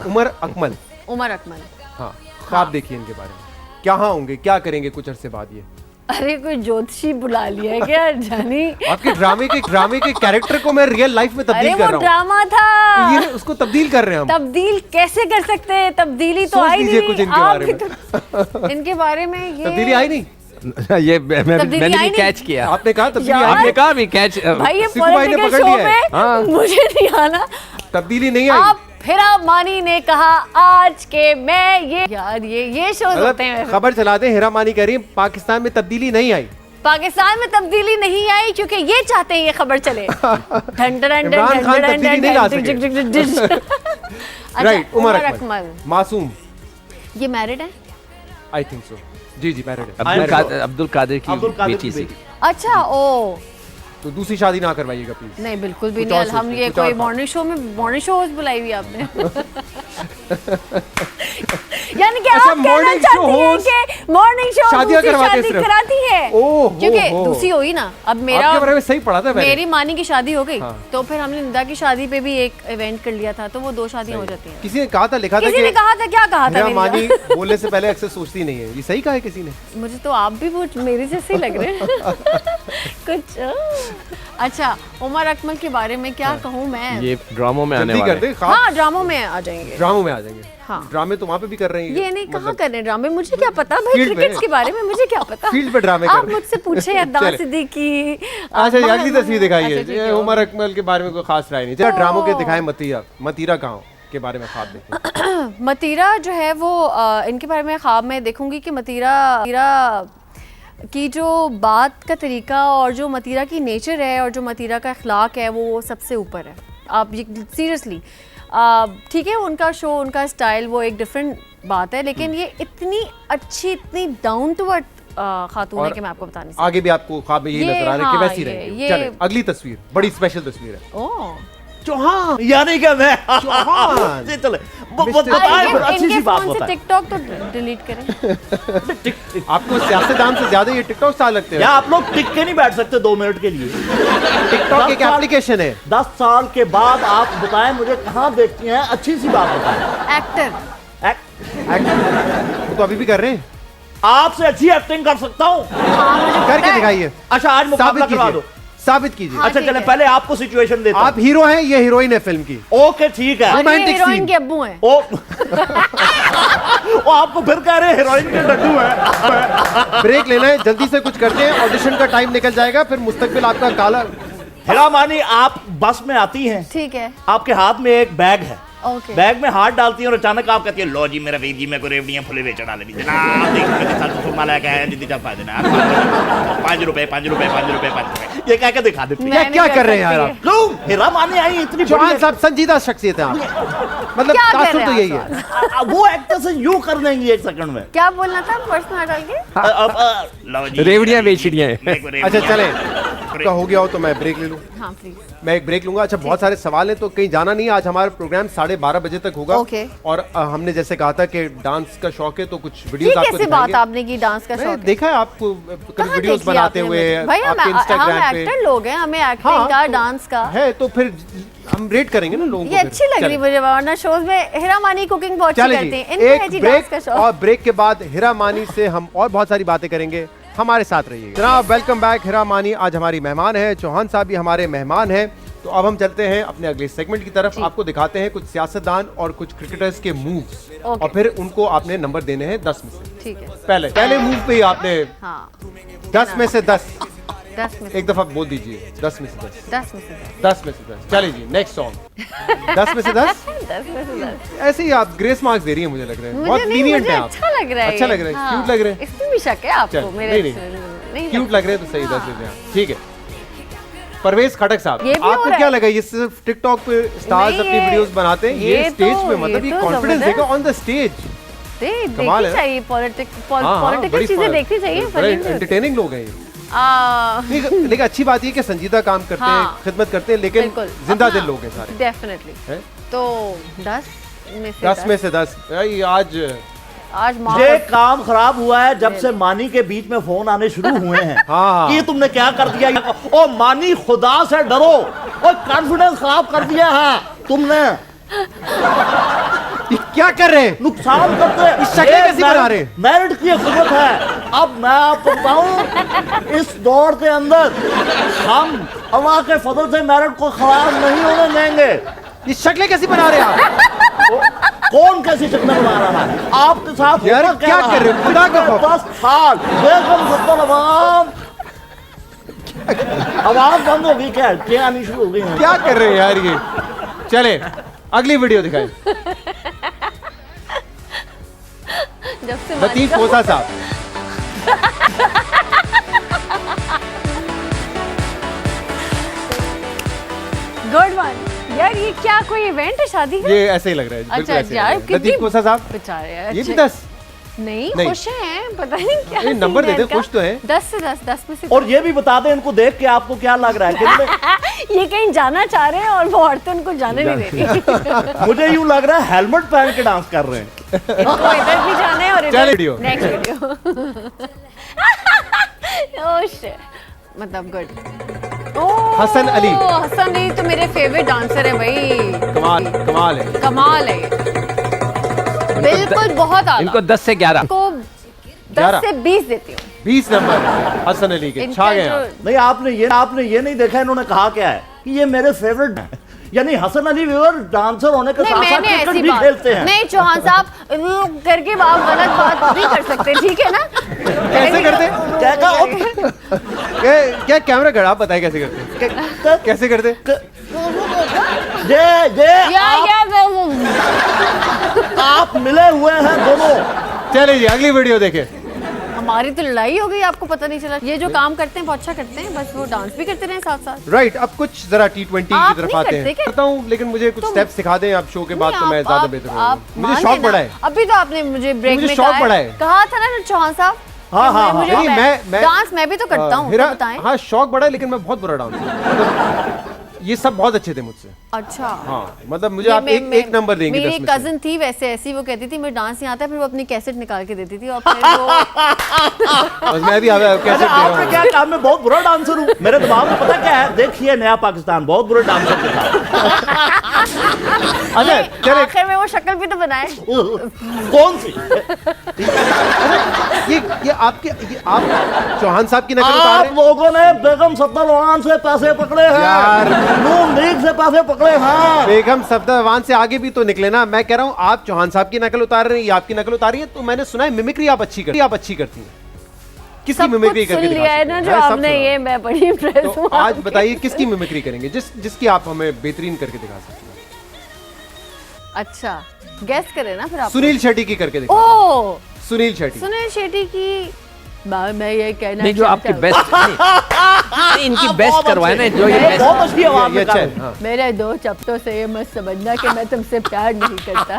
उमर अकमल। उमर अकमल, हाँ, ख्वाब देखिए इनके बारे में, क्या होंगे, क्या करेंगे कुछ अरसे बाद ये? अरे कोई ज्योतिषी बुला लिया है क्या जानी? आपके ड्रामे के कैरेक्टर को मैं रियल लाइफ में अरे तब्दील वो कर रहा हूँ। ड्रामा था, ये उसको तब्दील कर रहे हैं हम। तब्दील कैसे कर सकते हैं? तब्दीली तो सोच आई लीजिए नहीं। कुछ इनके आप बारे भी में। तो इनके बारे में ये तब्दीली आई नहीं? ये मैंने तब्दीली भी आई नहीं? कैच किया। आपने कहा तब्दीली यार, आई आपने नहीं? कहा भी कैच। भाई ये सिक्कू भाई ने पॉलिटिकल पकड़ शो लिया है। पे हाँ। मुझे नहीं आना। तब्दीली नहीं आई। आप हिरा मानी ने कहा आज के मैं ये यार ये शोज होते हैं। मतलब खबर चला दें, हिरा मानी कह रही है पाकिस्तान में तब्दीली नहीं आई। पाकिस्तान में तब्दीली नहीं आई क्योंकि ये चाहते हैं ये खबर चले। इमरान खान तब्दीली नहीं ला सके। राइट, उमर अकमल मासूम, ये मैरिड है? I think so. Ji married है। अब्दुल कादिर की अब्दुल कादिर बेटी की से। बेटी। अच्छा, ओ तो दूसरी शादी ना करवाइएगा प्लीज। नहीं बिल्कुल भी कुछ नहीं। और सोचिए, हम ये कुछ और कोई था। मॉर्निंग शो बुलाई हुई आपने। यानी कि अच्छा, आप कहना morning show चाहती हैं host कि मॉर्निंग शो शादियां करवाते शादी सिर्फ। कराती है? ओह, क्योंकि हो। दूसरी हुई ना। अब मेरा आपके बारे में सही पढ़ा था मैंने। मेरी मानी की शादी हो गई, हाँ। तो फिर हमने निदा की शादी पे भी एक इवेंट कर लिया था, तो वो 2 शादियां हो जाती हैं। किसी ने कहा था, लिखा था किसी ने कि कहा था, क्या कहा था? हिरा मेरी मानी जान? बोलने से पहले अक्सर सोचती नहीं है। ये सही कहा है किसी ने? मुझे तो आप भी वो मेरे जैसे ही लग रहे हैं। कुछ अच्छा, उमर अकमल के बारे में क्या कहूँ मैं? ये ड्रामों में आने जल्दी वाले कर दे, हाँ, ड्रामों में आ जाएंगे। ड्रामों में आ जाएंगे। हाँ। ड्रामे तो वहाँ पे भी कर रही है। ये नहीं, कहाँ कर रहे हैं ड्रामे? मुझे क्या पता भाई, फील्ड पे। क्रिकेट के बारे में मुझे क्या पता। फील्ड पे ड्रामे कर आप रहे हैं। मुझसे पूछे अदनान चले। सिद्दीकी। अच्छा, ये अगली तस्वीर दिखाइए। अच्छा, ठीक ये है, उमर अकमल के बारे में कोई खास राय नहीं। चलो ड्रामों के दिखाएं। मतीरा कहाँ के बारे में ख्वाब देखिए। मतीरा जो है वो इनके बारे में ख्वाब में देखूंगी कि मतीरा की जो बात का तरीका और जो मतीरा की नेचर है और जो मतीरा का अखलाक है वो सबसे ऊपर है। आप ये सीरियसली, ठीक है, उनका शो, उनका स्टाइल वो एक डिफरेंट बात है, लेकिन ये इतनी अच्छी, इतनी डाउन टू अर्थ खातून है कि मैं आपको बता नहीं सकती। आगे भी आपको ख्वाब में यही ये, नजर आ रहा है कि हाँ, वैसी ये- रहेंगी। ये- चले अगली तस्वीर, बड़ी स्पेशल तस्वीर है। ओह, चौहान। यानी कि मैं चौहान। जी, चले मिस्टर- बताएं, फिर अच्छी सी इनके बात फोन से बताएं। टिकटॉक तो डिलीट करें। आपको सियासतदान से ज्यादा ये टिकटॉक स्टार लगते या हैं। आप लोग टिक के नहीं बैठ सकते 2 मिनट के लिए? टिकटॉक एक 10 साल एप्लीकेशन है। 10 साल के बाद आप बताएं मुझे, कहाँ देखती हैं? अच्छी सी बात बताएं। एक्टर, एक्ट- तो अभी भी कर रहे हैं। आपसे अच्छी एक्टिंग कर सकता हूँ। करके दिखाइए। अच्छा, आज मुकाबला साबित करवा दो। कीजिए। साबित कीजिए। अच्छा, ठीक चले है। पहले आपको सिचुएशन देता आप हीरो हैं, ये हीरोइन है फिल्म की। हूं। ओके, ठीक है। और ये रोमांटिक हीरोइन सीन। के अब्बू हैं। ओ वो आपको फिर कह रहे हैं हीरोइन के डड्डू है। ब्रेक लेना है, जल्दी से कुछ करते हैं, ऑडिशन का टाइम निकल जाएगा, फिर मुस्तकबिल आपका काला। हिरा मानी, आप बस में आती हैं, ठीक है, आपके हाथ में एक बैग है, ओके। बैग में हाथ डालती हैं और अचानक आप कहती है, लो जी मेरा वीर जी, मेरे को रेवड़ियां फुले बेच डाले दी जनाब, देख मेरे साथ तो माला क्या है, दीदी का फायदा ना, 5 रुपए 5 रुपए 5 रुपए 5 रुपए, ये कह के दिखा देती है। क्या मैं क्या नहीं कर रहे हैं यार सकती आप? क्यों हिरा मानी आई इतनी चौहान बड़ी साहब संजीदा शख्सियत है आप। मतलब क्या कर तासुर रहे तो हैं यही आप? है। वो एक्टर से यूं कर देंगी 1 सेकंड में। क्या बोलना था पर्स में डाल के? लो जी, रेवड़ियां बेच रही हैं। मेरे को अच्छा रेवड़ियां- चले, का हो गया हो तो मैं ब्रेक ले लूं। हाँ प्लीज। मैं एक ब्रेक लूंगा। अच्छा, बहुत सारे सवाल हैं तो कहीं जाना नहीं। आज हमारा प्रोग्राम 12:30 बजे तक होगा। ओके। और हमने जैसे कहा था कि डांस का शौक है तो कुछ ये वीडियोस आपको कैसे बात दिखाएंगे। आपने की डांस का मैं शौक है? देखा है आपको कभी कहाँ वीडियोस देखी बनाते आपने हुए मुझे? भाई हम आपके इंस्टाग्राम पे। एक्टर लोग हैं, हमें एक्टिंग हाँ, का, तो डांस का है तो फिर हम रेट करेंगे ना लोगों को। ये फिर। अच्छी लग रही चलें। मुझे, वरना शोज में हिरा मानी कुकिंग बहुत अच्छी चले करती जी, हैं। इनका है जी एक डांस का ब्रेक शौक। और ब्रेक के बाद हिरा मानी से हम और बहुत सारी बातें करेंगे। हमारे साथ रहिए जनाब। Welcome back. हिरा मानी आज हमारी मेहमान है, चौहान साहब भी हमारे मेहमान हैं। तो अब हम चलते हैं अपने अगले सेगमेंट की तरफ। आपको दिखाते हैं कुछ सियासतदान और कुछ क्रिकेटर्स के मूव्स ओके। और फिर उनको आपने नंबर देने हैं 10 में से। ठीक है, पहले मूव पे ही आपने हाँ 10 में से 10 10 में से एक दफा बोल दीजिए। 10 में से 10 10 में से 10 10 में से 10 चलिए जी, नेक्स्ट सॉन्ग। 10 में से 10 10 में से 10 ऐसे ही आप ग्रेस मार्क्स दे रही हैं, मुझे लग रहा है मुझे बहुत नहीं, lenient मुझे हैं आप। अच्छा लग रहा है अच्छा ये। लग रहा है, हाँ, क्यूट लग रहे हैं। इसमें भी शक है आपको चल, मेरे नहीं क्यूट लग रहे हैं तो सही 10 दे दें। ठीक है, परवेज खटक साहब, ये भी हो आपको रहा क्या है। लगा? ये सिर्फ टिकटॉक पे स्टार्स नहीं, अपनी ये- वीडियोस बनाते हैं, ये ये स्टेज तो- पे मतलब ये ये तो कॉन्फिडेंस जबरदस्त। देगा ऑन द स्टेज। कमाल देखनी है। चाहिए, हाँ, पॉलिटिकल बड़ी चीजें फन- देखनी चाहिए, बड़े funny भी होती एंटरटेनिंग लोग हैं ये। हैं। लेकिन अच्छी बात ये कि संजीदा काम करते हैं, हाँ। खिदमत करते हैं, लेकिन बिल्कुल जिंदा अपना- दिल लोग हैं सारे। डेफिनेटली। हैं? तो 10 में से 10 में से 10 भाई आज आज ये काम खराब हुआ है जब से मानी के बीच में फोन आने शुरू हुए हैं। हाँ। ये तुमने क्या कर दिया? ओ मानी, खुदा से डरो, और कॉन्फिडेंस खराब कर दिया है तुमने। ये क्या कर रहे हैं? नुकसान करते इस शक्लें कैसी बना रहे हैं? मेरिट की खिदमत है। अब मैं आपको बताऊं, इस दौर के अंदर हम अल्लाह के फजल से मेरिट को खराब नहीं होने देंगे। ये शक्लें कैसी बना रहे हैं आप? कौन कैसी शक्लें बना रहा है आपके साथ? यार, होता क्या रहा कर रहे हो? खुदा का खौफ। 10 साल बेगम सत्तर आवाज बंद हो गई, क्या आनी शुरू हो गई है? क्या कर रहे हैं यार ये? चले अगली वीडियो दिखाएं। जब से लतीफ कोसा साहब, गुड वन यार, ये क्या कोई इवेंट है शादी का? ये ऐसे ही लग रहा है, बिल्कुल अच्छा ऐसे ही लग यार, रहा है। लतीफ कोसा साहब, बेचारे ये भी अच्छे- 10। नहीं, नहीं। खुश हैं, पता नहीं क्या नहीं, नंबर सीन है दे दे, इनका। खुश तो है। 10 से 10 में से और ये भी बता दें इनको देख के आपको क्या लग रहा है? कितने ये कहीं जाना चाह रहे हैं और वो औरतें उनको जाने नहीं दे रही। मुझे यूं लग रहा है हेलमेट पहन के डांस कर रहे हैं। इनको इधर भी जाना है और चल इधर video. Next video. Oh shit, मतलब गुड। ओह हसन अली। हसन अली तो मेरे फेवरेट डांसर है भाई, कमाल है। कमाल है, बिल्कुल बहुत आला। इनको 10 से 11 को 10 से 20 देती हूँ। 20 नंबर हसन अली के छा गए आप। नहीं, आपने ये नहीं देखा इन्होंने कहा क्या है कि ये मेरे फेवरेट हैं, यानी हसन अली व्यूअर डांसर होने के नहीं, साथ साथ मैंने क्रिकेट ऐसी भी बात खेलते हैं। नहीं, चौहान साहब करके आप गलत बात नहीं कर सकते, ठीक है ना? कैसे करते? क्या कहा? क्या कैमरा गड़ा, आप बताएं कैसे करते? कैसे करते? आप मिले हुए हैं दोनों। चलिए जी अगली वीडियो देखें। हमारी तो लड़ाई हो गई, आपको पता नहीं चला। ये जो काम करते हैं बहुत अच्छा करते हैं, बस वो डांस भी करते रहे साथ साथ। राइट, अब कुछ जरा T20 आप की तरफ नहीं आते करते हैं। क्या? करता हूँ, लेकिन मुझे कुछ स्टेप्स सिखा दें आप शो के बाद, तो मैं ज्यादा बेहतर होगा। मुझे मान शौक लेना। बड़ा है। अभी तो आपने मुझे ब्रेक मुझे में शौक बड़ा है। कहा था ना चौहान साहब। हाँ, हाँ, मुझे नहीं, मैं डांस मैं भी तो करता हूँ, मेरा तो बताएं। हाँ शौक बड़ा है, लेकिन मैं बहुत बुरा डांसर। ये सब बहुत अच्छे थे मुझसे। अच्छा हाँ, मतलब मुझे आप एक नंबर देंगे 10 मेरी में से। कजन थी वैसे ऐसी, वो कहती थी मुझे डांस नहीं आता, फिर वो अपनी कैसेट निकाल के देती थी और फिर वो बस मैं भी कैसे आपने क्या कहा मैं बहुत बुरा डांसर हूँ? मेरे दिमाग में पता क्या है, देखिए नया पाकिस्तान बहुत बुरे डांसर के साथ। अच्छा चले, आखिर में वो शक्ल भी तो बनाए। कौन सी? ये आप चौहान साहब की नकल उतार आप रहे हैं? लोगों ने बेगम सत्तारवान से पैसे पकड़े हैं यार। नून लीग से पैसे पकड़े हैं। बेगम सफदरवान से आगे भी तो निकले ना। मैं कह रहा हूँ आप चौहान साहब की नकल उतार रहे हैं, ये आपकी नकल उतारी है। तो मैंने सुना है मिमिक्री आप अच्छी करती हैं। किसकी सब मिमिक्री कुछ सुन करके लिया है ना जो मैं सब आपने, सुना। ये मैं बड़ी इम्प्रेस तो हूँ। आज बताइए किसकी मिमिक्री करेंगे, जिसकी आप हमें बेहतरीन करके दिखा सकते हैं। अच्छा गेस करें ना फिर आप। सुनील शेट्टी की करके दिखा। ओ सुनील शेट्टी। सुनील शेट्टी की मैं ये कहना नहीं, जो आपकी चाहता बेस्ट नहीं, इनकी बेस्ट करवाए ना, जो ये बेस्ट। बहुत अच्छी आवाज ये में अच्छा गा है, रहे हैं। हाँ। मेरे 2 चप्टों से ये मत समझना कि मैं तुमसे प्यार नहीं करता।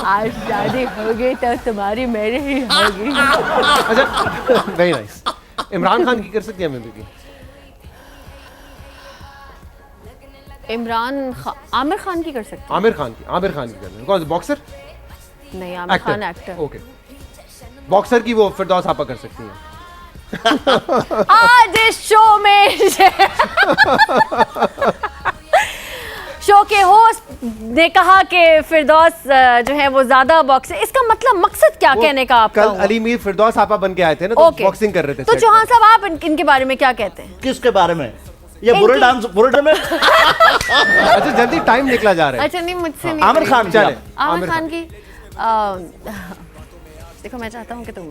आज शादी होगी तो तुम्हारी मेरी ही होगी। अच्छा वेरी नाइस। इमरान खान की कर सकती है मिमिक्री? आमिर खान की कर सकते आमिर खान की कर दें। कौन बॉक्सर? हैं। नहीं, Aamir Khan actor. Okay, boxer की वो फिरदौस आपा कर सकती हैं। आज इस शो में शो के होस्ट ने कहा कि फिरदौस जो है वो ज्यादा बॉक्सर, इसका मतलब मकसद क्या कहने का आपका कल हुआ? अली मीर फिरदौस आपा बन के आए थे ना, तो ओके। बॉक्सिंग कर रहे थे तो set चौहान पर। साहब आप इनके बारे में क्या कहते हैं? किसके बारे में? ये बुरे डांस में अच्छा जल्दी टाइम निकला जा रहा है। अच्छा नहीं, मुझसे नहीं। आमिर खान चले आमिर खान की देखो मैं चाहता हूँ कि तुम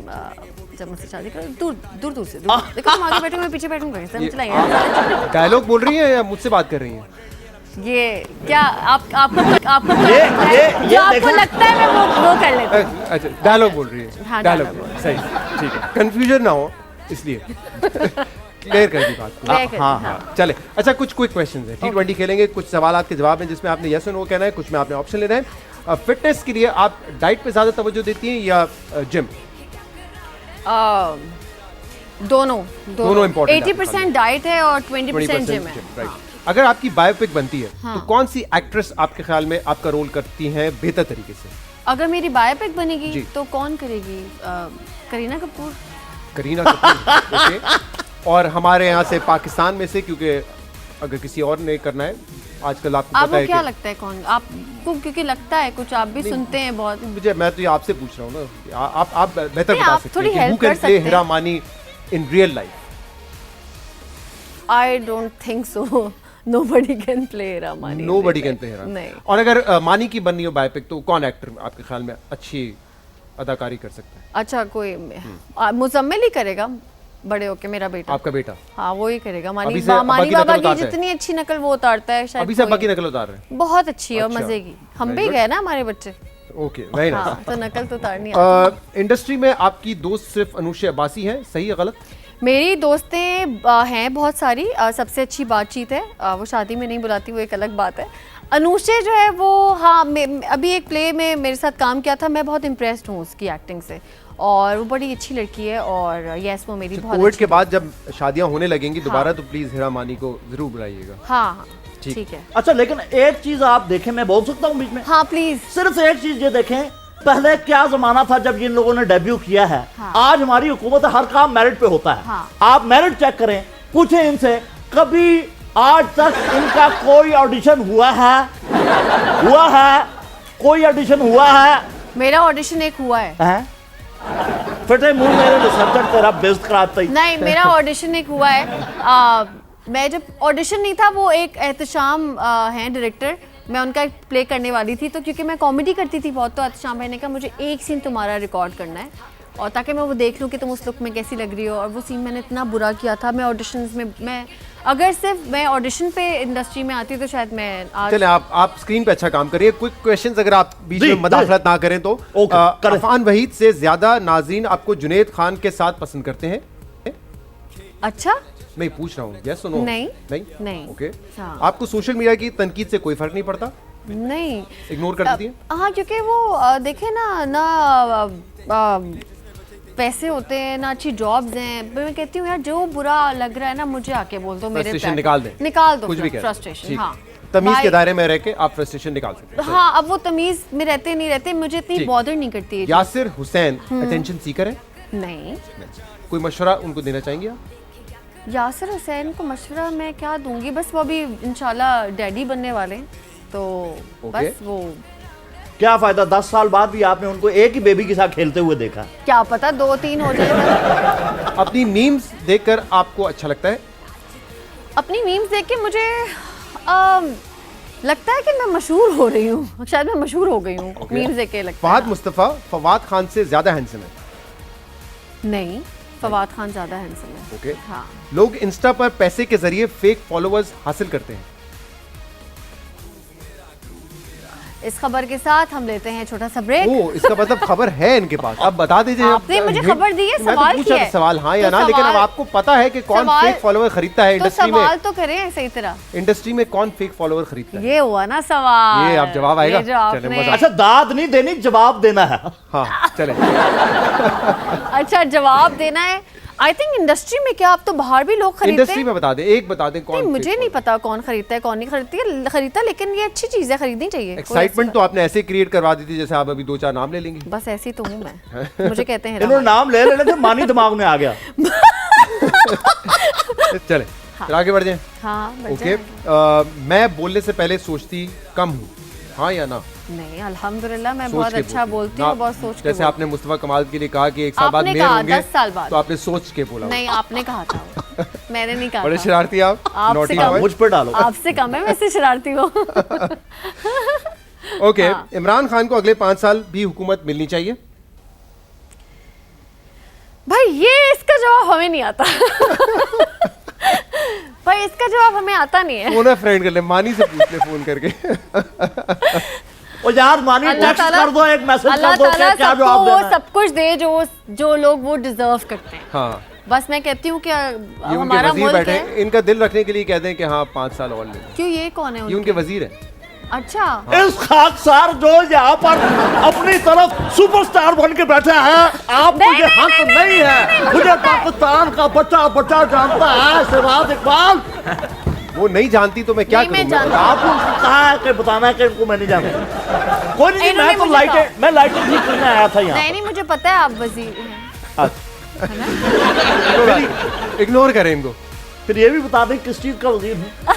जब मुझसे शादी करो दूर से दूर। देखो तुम आगे बैठो, मैं पीछे बैठूंगा, चलाएंगे। डायलॉग बोल रही है या मुझसे बात कर रही है? ये क्या आपको ये जो आपको देखो। लगता है मैं वो कर लेती हूँ। अच्छा डायलॉग बोल रही है। हाँ, डायलॉग dialogue सही, ठीक है, कंफ्यूजन ना हो इसलिए क्लियर कर दी बात को। Clear कर दी, हाँ हाँ चले। अच्छा कुछ क्विक क्वेश्चंस हैं, T20 खेलेंगे, कुछ सवाल के जवाब हैं जिसमें आपने यस और नो कहना है, कुछ में आपने ऑप्शन लेना है। फिटनेस के लिए आप डाइट पे ज्यादा तवज्जो देती हैं या जिम? दोनों important है 80% डाइट है और 20% जिम है। राइट। अगर आपकी बायोपिक बनती है हाँ। तो कौन सी एक्ट्रेस आपके ख्याल में आपका रोल करती हैं बेहतर तरीके से? अगर मेरी बायोपिक बनेगी जी। तो कौन करेगी? करीना कपूर। करीना कपूर। ओके। और हमारे यहाँ से पाकिस्तान में से, क्योंकि अगर किसी और ने करना है आजकल आपको आपको पता है क्या कि लगता है कौन आपको, क्योंकि लगता है कुछ आप भी सुनते हैं बहुत। मैं तो ये आपसे पूछ रहा हूँ ना, आप बेहतर नहीं, बता आप सकते थोड़ी हैं कि help who कर can सकते play हैं। हीरा मानी in real life? I don't think so. Nobody can play Ramani. Nobody can play हीरा। नहीं। और अगर मानी की बननी हो बायोपिक तो कौन एक्टर आपके ख्याल में अच्छी अदाकारी कर सकता है? अच्छा कोई मुजम्मिल ही करेगा, बड़े होके मेरा बेटा। आपका बेटा हाँ वो ही करेगा। अभी मानी से अब्बा मानी की बाबा नकल की उतारता है? जितनी अच्छी नकल वो उतारता है शायद अभी से अब्बा कोई- की नकल उतार रहे हैं? बहुत अच्छी है और अच्छा। मजे की। हम Very भी good। गए ना हमारे बच्चे। ओके वेरी हाँ नाइस। तो नकल तो उतारनी आती। इंडस्ट्री में आपकी दोस्त सिर्फ अनुषा अब्बासी है, सही है गलत? मेरी दोस्तें हैं बहुत सारी। सबसे अच्छी बातचीत है, वो शादी में नहीं बुलाती, वो एक अलग बात है। अनुषा जो है वो हाँ अभी एक प्ले में मेरे साथ काम किया था, मैं बहुत इम्प्रेस्ड हूँ उसकी एक्टिंग से और वो बड़ी अच्छी लड़की है। और यस वो मेरी बहुत कोविड अच्छी। के बाद जब शादियां होने लगेंगी दोबारा हाँ। तो प्लीज हीरा मानी को जरूर बुलाइएगा। हाँ ठीक है। अच्छा लेकिन एक चीज आप देखें, मैं बोल सकता हूँ बीच में? हाँ प्लीज। सिर्फ एक चीज ये देखें, पहले क्या जमाना था जब इन लोगों ने डेब्यू किया है। हाँ। आज हमारी हुकूमत हर काम मेरिट पे होता है। हाँ। आप मेरिट चेक करें, पूछें इनसे कभी आज तक इनका कोई ऑडिशन हुआ है? कोई ऑडिशन हुआ है? मेरा ऑडिशन एक हुआ है। हैं? फटे मुंह मेरे रिसर्चर तेरा बेइज्जत कराता ही। नहीं, मेरा ऑडिशन एक हुआ है। मैं जब ऑडिशन नहीं था, वो एक एहतशाम हैं डायरेक्टर, मैं उनका एक प्ले करने वाली थी, तो क्योंकि मैं कॉमेडी करती थी बहुत, तो एहतशाम भाई ने कहा मुझे एक सीन तुम्हारा रिकॉर्ड करना है, और ताकि मैं वो देख लूँ कि तुम उस लुक में कैसी लग रही हो। और वो सीन मैंने इतना बुरा किया था। मैं ऑडिशंस में, मैं अगर सिर्फ मैं ऑडिशन पे इंडस्ट्री में आती तो शायद मैं आज। चले, आप स्क्रीन पे अच्छा काम करिए। क्विक क्वेश्चंस अगर आप बीच जी, में मदाखलत ना करें तो। करें। अफान वहीद से ज्यादा नाजरीन आपको जुनैद खान के साथ पसंद करते हैं? अच्छा, मैं पूछ रहा हूँ, यस और नो? नहीं। नहीं नहीं। ओके। हाँ। आपको सोशल मीडिया की तनकीद से कोई फर्क नहीं पड़ता? नहीं, इग्नोर कर देती है? हाँ, क्योंकि वो देखे ना पैसे होते हैं ना, अच्छी जॉब्स हैं। मैं कहती हूँ यार, जो बुरा लग रहा है ना, मुझे आके बोल दो, मेरे फ्रस्ट्रेशन निकाल दें, निकाल दो कुछ भी कह रहे हैं। फ्रस्ट्रेशन। ठीक। हाँ, तमीज के भाई- दायरे में रह के आप फ्रस्ट्रेशन निकाल सकते हैं। हाँ, अब वो तमीज में रहते नहीं रहते, मुझे इतनी ठीक। बॉदर नहीं करती है। यासिर हुसैन अटेंशन सीकर है, नहीं, कोई मशवरा उनको देना चाहेंगे आप? यासिर हुसैन को मशवरा मैं क्या दूंगी, बस वो अभी इंशाल्लाह डैडी बनने वाले हैं, तो बस वो क्या फायदा, 10 साल बाद भी आपने उनको एक ही बेबी के साथ खेलते हुए देखा। क्या पता 2-3 हो जाए। अपनी मीम्स देखकर आपको अच्छा लगता है? अपनी मीम्स देख के मुझे लगता है कि मैं मशहूर हो रही हूँ, शायद मैं मशहूर हो गई हूँ मीम्स देख के लगता फहद है। मुस्तफ़ा फवाद खान से ज्यादा हैंडसम है? नहीं, फवाद खान ज्यादा हैंडसम है। ओके। हाँ, लोग इंस्टा पर पैसे के जरिए फेक फॉलोअर्स हासिल करते हैं। इस खबर के साथ हम लेते हैं छोटा सा ब्रेक। ओ, इसका मतलब खबर है इनके पास। अब बता दीजिए। आपने मुझे खबर दी है, मैं तो सवाल पूछा किया था है। सवाल हाँ या तो ना, लेकिन अब सवाल- आपको पता है कि कौन सवाल- फेक फॉलोअर खरीदता है तो इंडस्ट्री सवाल में? तो करें सही तरह। इंडस्ट्री में कौन फेक फॉलोअर खरीदता है? ये हुआ ना सवाल। ये अब जवाब आएगा? ये जो चले, आपने- मजा- अच्छा, दाद नहीं देनी, जवाब देना है। हाँ चले। अच्छा, जवाब देना है। आई थिंक इंडस्ट्री में क्या, आप तो बाहर भी लोग खरीदते इंडस्ट्री हैं। में बता दें, एक बता दें कौन नहीं, मुझे fake नहीं पता कौन खरीदता है कौन नहीं खरीदता, लेकिन ये अच्छी चीज है, खरीदनी चाहिए। कोई एक्साइटमेंट ऐसी तो आपने ऐसे क्रिएट करवा दी थी जैसे आप अभी 2-4 नाम ले लेंगी। बस ऐसी तो हूँ मैं। मुझे कहते हैं इन्होंने रामा। नाम ले लेने थे, मानी दिमाग में आ गया। चले, फिर आगे बढ़ जाएं। हाँ, बढ़ ओके। जाएंगे। मैं बोलने से पहले सोचती कम हूँ, हाँ या ना? नहीं, अल्हम्दुलिल्लाह मैं सोच बहुत के अच्छा बोलती हूँ, ना, बहुत सोच के जैसे बोलती आपने मुस्तफा कमाल के लिए कहा कि 1 साल बाद आपने मेयर कहा, होंगे, 10 साल बाद। तो आपने सोच के बोला। हूँ। नहीं, आपने कहा था वो। मैंने नहीं कहा बड़े था। शरारती आप, आपसे naughty कम। boy। मुझ पर डालो। आपसे कम है, मैं इससे शरारती हूँ। ओके। हाँ। इमरान खान को अगले 5 साल भी हुकूमत मिलनी चाहिए? भाई ये इसका जवाब हमें नहीं आता। भाई इसका जवाब हमें आता नहीं है। फोन फ्रेंड कर ले, मानी से पूछ ले फोन करके। ओ यार मानी, अल्लाह टेक्स्ट ताला- कर दो, एक मैसेज अल्लाह कर दो कि ताला क्या सबको जवाब वो देना है। सब कुछ दे जो लोग वो डिजर्व करते हैं। हाँ, बस मैं कहती हूँ कि ये उनके हमारा वजीर मुल्क बैठे है। हैं, इनका दिल रखने के लिए कहते हैं कि हाँ 5 साल और ले लो। क्यों, ये कौन है ये उनके? उनके वजीर है। अच्छा, इस खाकसार जो यहाँ पर अपनी तरफ सुपरस्टार बन के बैठे हैं, आपको नहीं, ये नहीं, हक नहीं, नहीं है। मुझे पाकिस्तान का बच्चा बच्चा जानता है, सिराज इकबाल। वो नहीं जानती तो मैं क्या नहीं, मैं करूं? जानती आपको कहा है कि बताना है कि इनको मैं नहीं जानता। कोई नहीं, इन्होंने मैं तो मुझे कहा। मैं लाइटें ठीक करने आया था यहाँ। नहीं नहीं, मुझे पता है आप वजीर हैं। इग्नोर करें इनको। फिर ये भी बता दें किस चीज का वजीर हूँ।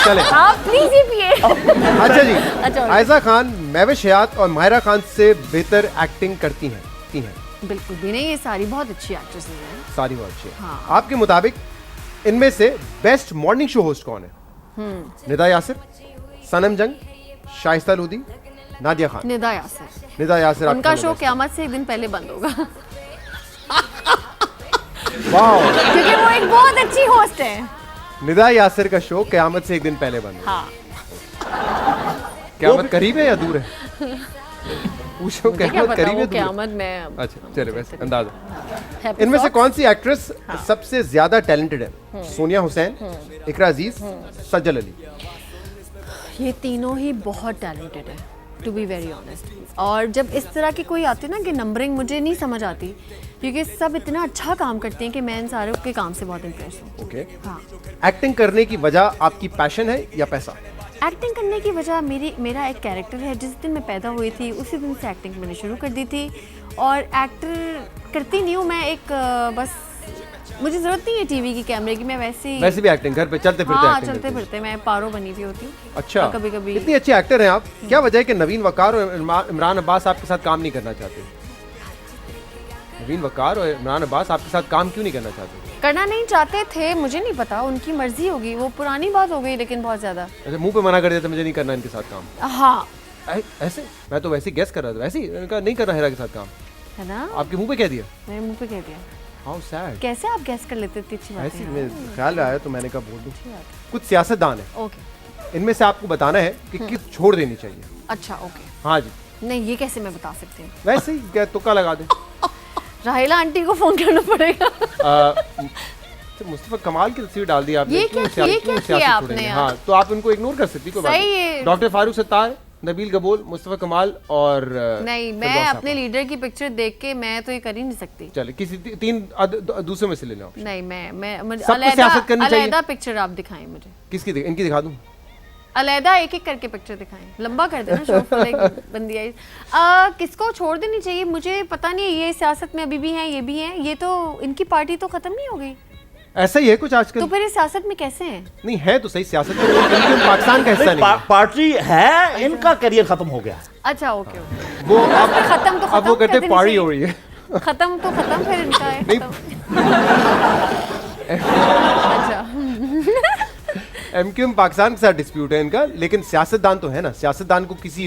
चले। आप प्लीज ही पिए। अच्छा जी, अच्छा, आयजा खान महविश हयात और माहिरा खान से बेहतर एक्टिंग करती हैं? बिल्कुल भी नहीं, ये सारी बहुत अच्छी एक्ट्रेस हैं। सारी बहुत अच्छी है। हाँ। आपके मुताबिक इनमें से बेस्ट मॉर्निंग शो होस्ट कौन है? निदा यासिर, सनम जंग, शाइस्ता लोधी, नादिया खान? निदा यासिर। निदा यासिर उनका आपका शो number क़यामत से एक दिन पहले बंद होगा। है। वाओ, क्योंकि वो एक बहुत अच्छी होस्ट है। निदा यासिर का शो क़यामत से एक दिन पहले बंद है। हाँ, क़यामत करीब है या दूर है? पूछो, क्या क़यामत पता करीब वो है दूर है? क़यामत में। अच्छा चले, वैसे अंदाजा। Happy इनमें से socks? कौन सी एक्ट्रेस सबसे ज्यादा टैलेंटेड है? सोनिया हुसैन, इकरा अजीज, सज्जल अली? ये तीनों ही बहुत टैलेंटेड है, टू बी वेरी ऑनेस्ट। और जब इस तरह की कोई आती है ना कि नंबरिंग मुझे नहीं समझ आती, क्योंकि सब इतना अच्छा काम करते हैं कि मैं इन सारों के काम से बहुत इम्प्रेस हूँ। ओके। हाँ, एक्टिंग करने की वजह आपकी पैशन है या पैसा? एक्टिंग करने की वजह मेरा एक कैरेक्टर है। जिस दिन मैं पैदा हुई थी उसी दिन से एक्टिंग मैंने शुरू कर दी थी, और एक्टर करती नहीं हूँ मैं। एक बस मुझे ज़रूरत नहीं है टीवी की, कैमरे की। मैं वैसे भी एक्टिंग घर पे चलते फिरते हाँ, एक्टिंग चलते करती हैं। फिरते मैं पारो बनी हुई होती हूँ। अच्छा, कभी कभी इतनी अच्छी एक्टर हैं आप, क्या वजह है कि नवीन वकार और इमरान अब्बास आपके साथ काम नहीं करना चाहते? नवीन वकार और इमरान अब्बास आपके साथ काम क्यों नहीं करना चाहते? करना नहीं चाहते थे, मुझे नहीं पता, उनकी मर्जी होगी, वो पुरानी बात हो गई लेकिन बहुत ज़्यादा। अच्छा, मुंह पे मना कर देते मुझे नहीं करना इनके साथ काम। हाँ ऐसे मैं तो वैसे गेस कर रहा था, वैसे ही इनका नहीं करना हेरा के साथ काम। है ना, आपके मुंह पे कह दिया? मेरे मुंह पे कह दिया। How sad. कैसे आप गैस कर लेते, इतनी अच्छी बात ऐसे है। मेरे ख्याल आया तो मैंने कहा बोल दूं। कुछ सियासतदान है, ओके, इनमें से आपको बताना है कि किस छोड़ देनी चाहिए। अच्छा ओके। हाँ जी, नहीं ये कैसे मैं बता सकती हूँ? वैसे ही क्या तुक्का लगा दे। राहिला आंटी को फोन करना पड़ेगा। मुस्तफा कमाल की तस्वीर डाल दी आपने। ये क्यों क्या सियासत किया आपने छोड़ेंगे? यार? हाँ, तो आप उनको इग्नोर कर सकती, कोई बात सही नहीं। है। डॉक्टर फारूक सत्तार, नबील गबोल, मुस्तफा कमाल और नहीं, मैं फिरदौस अपने साहबा। लीडर की पिक्चर देख के मैं तो ये कर ही नहीं सकती। चले किसी तीन दूसरे में से ले लो। नहीं मैं मुझे सबको सियासत करनी चाहिए। अलग पिक्चर आप दिखाएं मुझे। किसकी इनकी दिखा दूं? अलहदा एक एक करके पिक्चर दिखाएं, लंबा कर देना शो बंदी आई। किसको छोड़ देनी चाहिए मुझे पता नहीं, ये सियासत में अभी भी हैं, ये भी हैं, ये तो इनकी पार्टी तो खत्म नहीं हो गई, ऐसा ही है कुछ आजकल। तो फिर इस सियासत में कैसे हैं? नहीं है तो सही सियासत में, लेकिन पाकिस्तान का हिस्सा नहीं है। पार्टी है, इनका करियर खत्म हो गया। अच्छा ओके ओके, वो अब खत्म तो अब वो खत्म कहते कर हैं पार्टी देनी हो रही है। चाहिए। खत्म तो खत्म फिर इनका है नहीं। खत्म। अच्छा एमक्यूएम पाकिस्तान के साथ डिस्प्यूट है इनका, लेकिन सियासतदान तो है ना, सियासतदान को किसी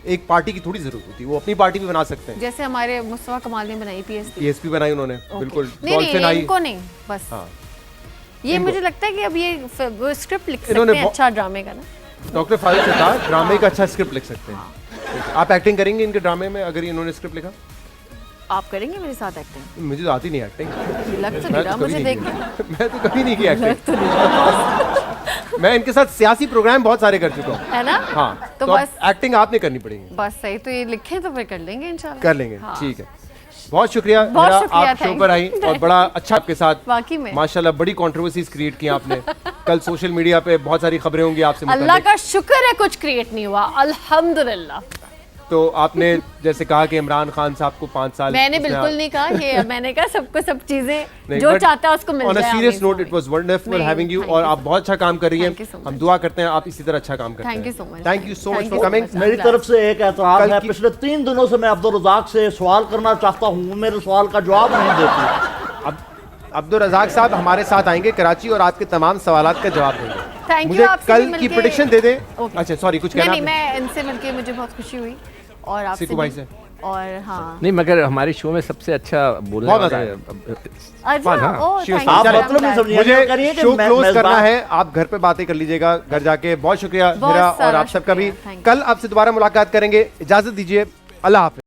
एक पार्टी की थोड़ी जरूरत होती है, वो अपनी पार्टी भी बना सकते हैं। जैसे हमारे मुस्तफा कमाल ने बनाई पीएसपी बनाई उन्होंने, बिल्कुल। नहीं डॉल्फिन नहीं आई। इनको नहीं, बस हाँ, ये इनको। मुझे लगता है कि अब ये स्क्रिप्ट लिख सकते इन्होंने हैं अच्छा ड्रामे का ना। डॉक्टर फारूक सत्तार ड्रामे का अच्छा स्क्रिप्ट लिख सकते हैं। आप एक्टिंग करेंगे इनके ड्रामे में अगर इन्होंने स्क्रिप्ट लिखा? आप करेंगे मेरे साथ एक्टिंग? मुझे तो आती नहीं एक्टिंग। लग तो मैं नहीं तो रहा कभी मुझे नहीं देख किया। के। मैं तो कभी नहीं की एक्टिंग। लग तो नहीं रहा। मैं इनके साथ सियासी प्रोग्राम बहुत सारे कर चुका हूँ। है ना? हाँ, तो अब बस एक्टिंग आपने करनी पड़ेगी। बस सही, तो ये लिखें तो फिर कर लेंगे इंशाल्लाह। कर लेंगे, हाँ। ठीक है। बहुत शुक्रिया बहुत मेरा, शुक्रिया, आप शो thank पर आई you। और बड़ा अच्छा आपके साथ वाकई में माशाल्लाह बड़ी कंट्रोवर्सीज क्रिएट की आपने। कल सोशल मीडिया पे बहुत सारी खबरें होंगी आपसे अल्लाह मुताल्लिक। का शुक्र है कुछ क्रिएट नहीं हुआ, अल्हम्दुलिल्लाह। तो आपने जैसे कहा कि इमरान खान साहब को 5 साल मैंने उसने- बिल्कुल नहीं कहा ये, मैंने कहा सबको सब चीजें नहीं, जो but चाहता है उसको मिल on a जाए। serious आमीन, note, it was wonderful नहीं, having you thank और you आप so बहुत अच्छा काम कर रही Thank you हैं। so हम much. दुआ करते हैं आप इसी तरह अच्छा काम करते हैं। Thank you so much. Thank you so much Thank for you so coming. much. मेरी तरफ से एक एतराज कल है, की- पिछले 3 दिनों से मैं अब्दुल रज़ाक से सवाल करना चाहता हूँ, वो मेरे सवाल का जवाब नहीं देती। अब अब्दुल रज़ाक साहब हमारे साथ आएंगे कराची और आपके तमाम सवालात का जवाब देंगे। Thank you, मुझे आपसे कल भी की मिलके- प्रेडिक्शन दे दें। Okay. अच्छा सॉरी, कुछ नहीं कहना नहीं, आपने? मैं इनसे मिलके मुझे बहुत खुशी हुई और आपसे सिक्कू भाई भी। से। और हाँ नहीं मगर हमारे शो में सबसे अच्छा बोलने बहुत मजा वाले अच्छा, हाँ, ओह, sure, thank आप you, मतलब नहीं I'm समझिए, glad। ये करिए मुझे कि शो मैं- क्लोज मेजबान- करना है, आप घर पे बातें कर लीजिएगा घर जाके। बहुत शुक्रिया बहुत मेरा और सारा आप सबका भी। शुक्रिया, thank you। कल आपसे दोबारा मुलाकात करेंगे, इजाजत दीजिए, अल्लाह हाफिज।